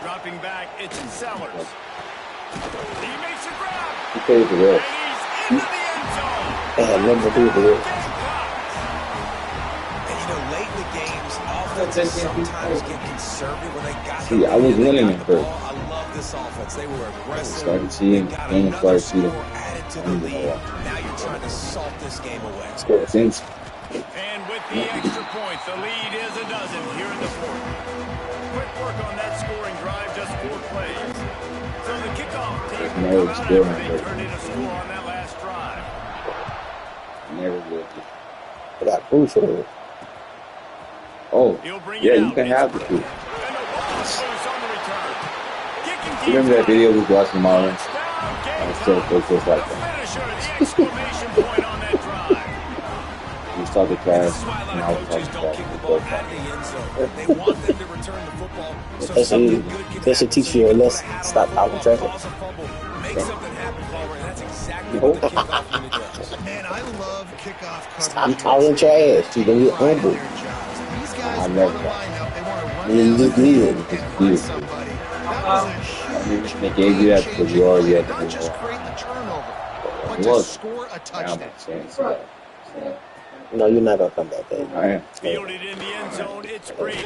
Dropping back, it's Sellers. He makes a grab. He played the rest. And he's into the end zone. They had nothing to do with it. And, you know, late in the games, offenses sometimes get conservative when they got See, I was winning at first. I love this offense. They were aggressive. Started seeing, They got and another started seeing. score added to the lead. Now you're trying to salt this game away. Scored since. And with the extra point, the lead is a dozen here in the fourth. Quick work on that scoring drive, just 4 plays. So the kickoff team Never come out scored. after they turned in a score on that last drive. Never did. They got crucial. Oh, He'll bring yeah, it you out. can have the two. And the ball is loose on the return. Kicking team Remember that video we was watching tomorrow? touchdown, I was still Gamecocks. just like The that. finisher, the exclamation point on that drive. He was talking trash, This is why a and I lot was of coaches talking don't trash. kick the We ball both out of the talking. end zone. They want them to return the football so That something should- good can that should happen. teach you a So lesson. put hat Stop on, talking trash. cause a fumble, make something happen, Palmer, and that's exactly what the kickoff unit does. Man, I love kickoff coverage. Stop talking trash. You gonna get Pride in humbled. their jobs. These I guys never want to line up. They want to run Yeah, you down the just did. field and run somebody. That was a huge They gave you that because you already had to not do just that. create the turnover, but It to was. score a Now I'm touchdown. not saying so. No, you're not gonna come back there. I am. Fielded in the end zone, it's Brady.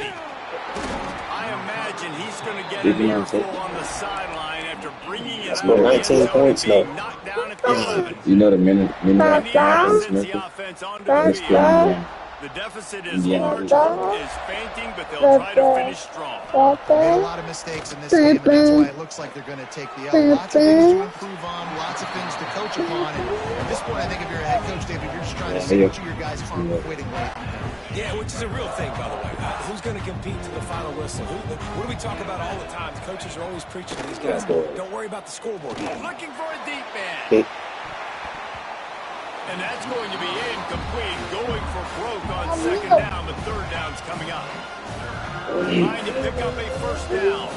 I imagine he's going to get Did an you earful know- on the sideline after bringing it out scored of the end 19 zone points, and being though. knocked down at the 11. You know the minute Indiana Smith sends the offense onto the is field. playing The deficit is Indiana. large, hope is fainting, but they'll try to finish strong. They made a lot of mistakes in this game, and that's why it looks like they're going to take the L. Lots of things to improve on, lots of things to coach upon. And at this point, I think if you're a head coach, David, you're just trying to see which of your guys aren't quitting late. Yeah, which is a real thing, by the way. Who's going to compete to the final whistle? What do we talk about all the time? The coaches are always preaching to these guys. Don't worry about the scoreboard. Looking for a deep man. Okay. And that's going to be incomplete. Going for broke on 2nd down, but 3rd down's coming up. Trying to pick up a 1st down.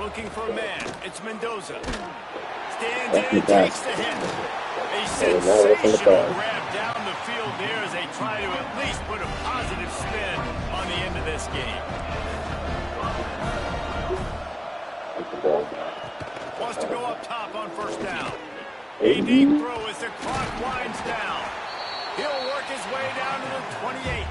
Looking for a man. It's Mendoza. Stands in and takes the hit. A sensational grab down the field there as they try to at least put a positive spin on the end of this game. Wants to go up top on first down. A deep throw as the clock winds down. He'll work his way down to the 28.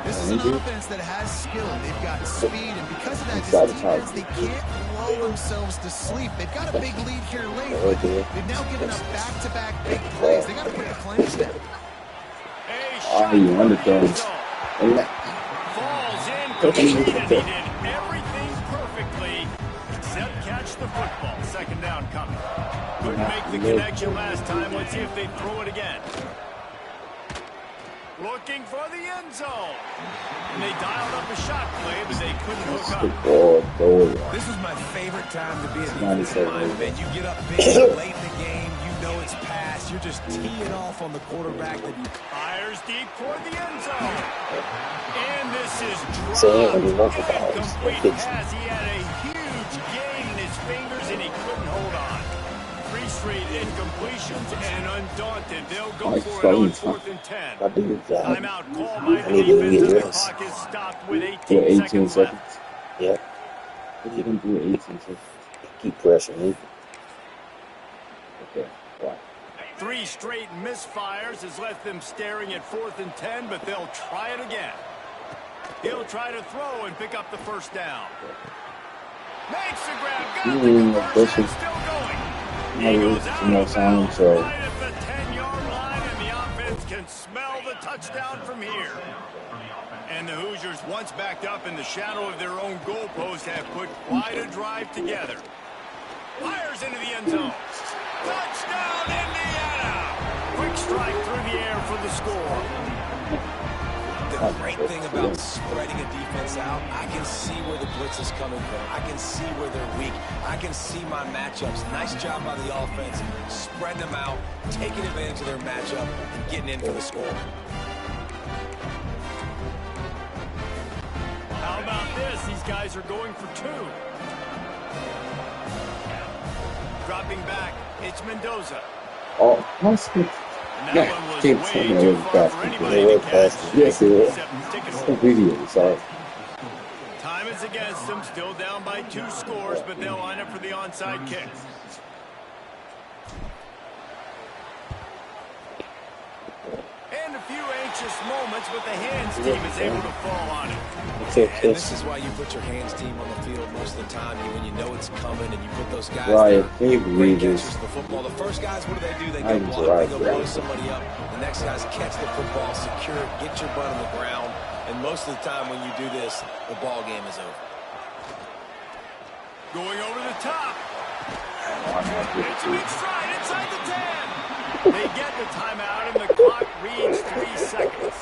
This is an offense that has skill. They've got speed, and because of that, this defense, they can't lull themselves to sleep. They've got a big lead here late, but they've now given up back-to-back big plays. They got to put the claims down. You underthrown. Falls in complete, and he did everything perfectly except catch the football. Second down coming. Couldn't make the connection last time. Let's see if they throw it again. Looking for the end zone. And they dialed up a shot play, but they couldn't hook up. This is my favorite time to be a defensive lineman. You get up big late in the game. You know it's past. You're just teeing off on the quarterback. Fires deep toward the end zone. And this is dropped. Incomplete pass. He had a huge gain in his fingers, and he couldn't hold on. 3 straight incompletions, and undaunted, they'll go for it on 4th and 10. Timeout call by the defense, and the clock is stopped with 18 seconds left. Yep. What are you going to do 18 seconds? Keep pressuring. Okay, wow. 3 straight misfires has left them staring at 4th and 10, but they'll try it again. He'll try to throw and pick up the first down. Makes the grab, got the conversion, still going. He goes out of bounds right at the 10-yard line, and the offense can smell the touchdown from here. And the Hoosiers, once backed up in the shadow of their own goalpost, have put quite a drive together. Fires into the end zone. Touchdown, Indiana! Quick strike through the air for the score. The great thing about spreading a defense out, I can see where the blitz is coming from. I can see where they're weak. I can see my matchups. Nice job by the offense. Spread them out, taking advantage of their matchup, and getting in for the score. How about this? These guys are going for 2. Dropping back, it's Mendoza. Oh, that's good. And that one was way too far for anybody to catch. Yes, it was. The video, sorry. Time is against them, still down by 2 scores, but they'll line up for the onside kick. And a few anxious moments, but the hands team is able to fall on it. And this is why you put your hands team on the field most of the time. When you know it's coming and you put those guys Right, there. can you believe this? The football. The first guys, what do? They go block, they go blow somebody up. The next guys catch the football, secure it, get your butt on the ground. And most of the time when you do this, the ball game is over. Going over the top. It's a big stride inside the 10. They get the timeout, and the clock reads 3 seconds.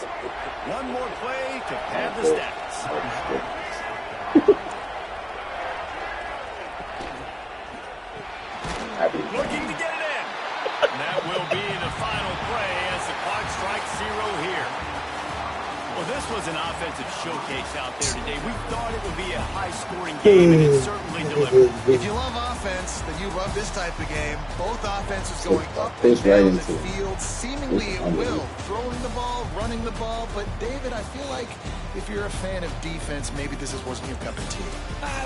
One more play to pad the stats. Looking to get it in. And that will be the final play as the clock strikes 0 here. Well, this was an offensive showcase out there today. We thought it would be a high-scoring game, and it certainly delivered. If you love offense, then you love this type of game. Both offenses going up and Push right down into the field, seemingly at will. Throwing the ball, running the ball. But, David, I feel like if you're a fan of defense, maybe this wasn't your cup of tea.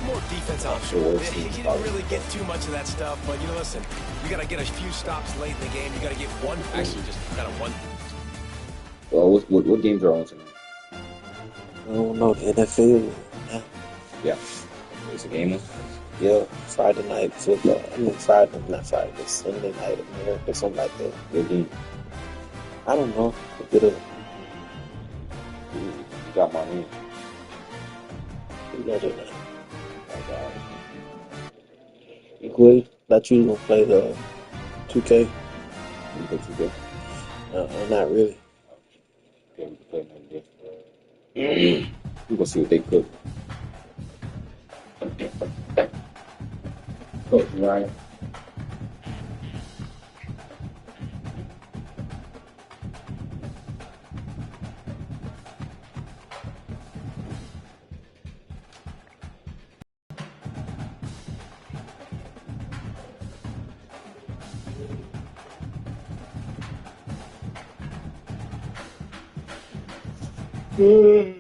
More defense option. You didn't really get too much of that stuff. But, listen, you got to get a few stops late in the game. You got to get one. Actually, just kind of one. Well, what games are on tonight? I don't know, the NFL. Yeah. It's a game on? Yeah, Friday night football. I mean, not Friday, but Sunday night America, something like that. Good game. I don't know. A bit of. You got my name. You got it now. You quit? Thought you was gonna play the 2K. You play 2K? Not really. Okay, we can play another day. We're gonna see what they cook. Coach Ryan. It's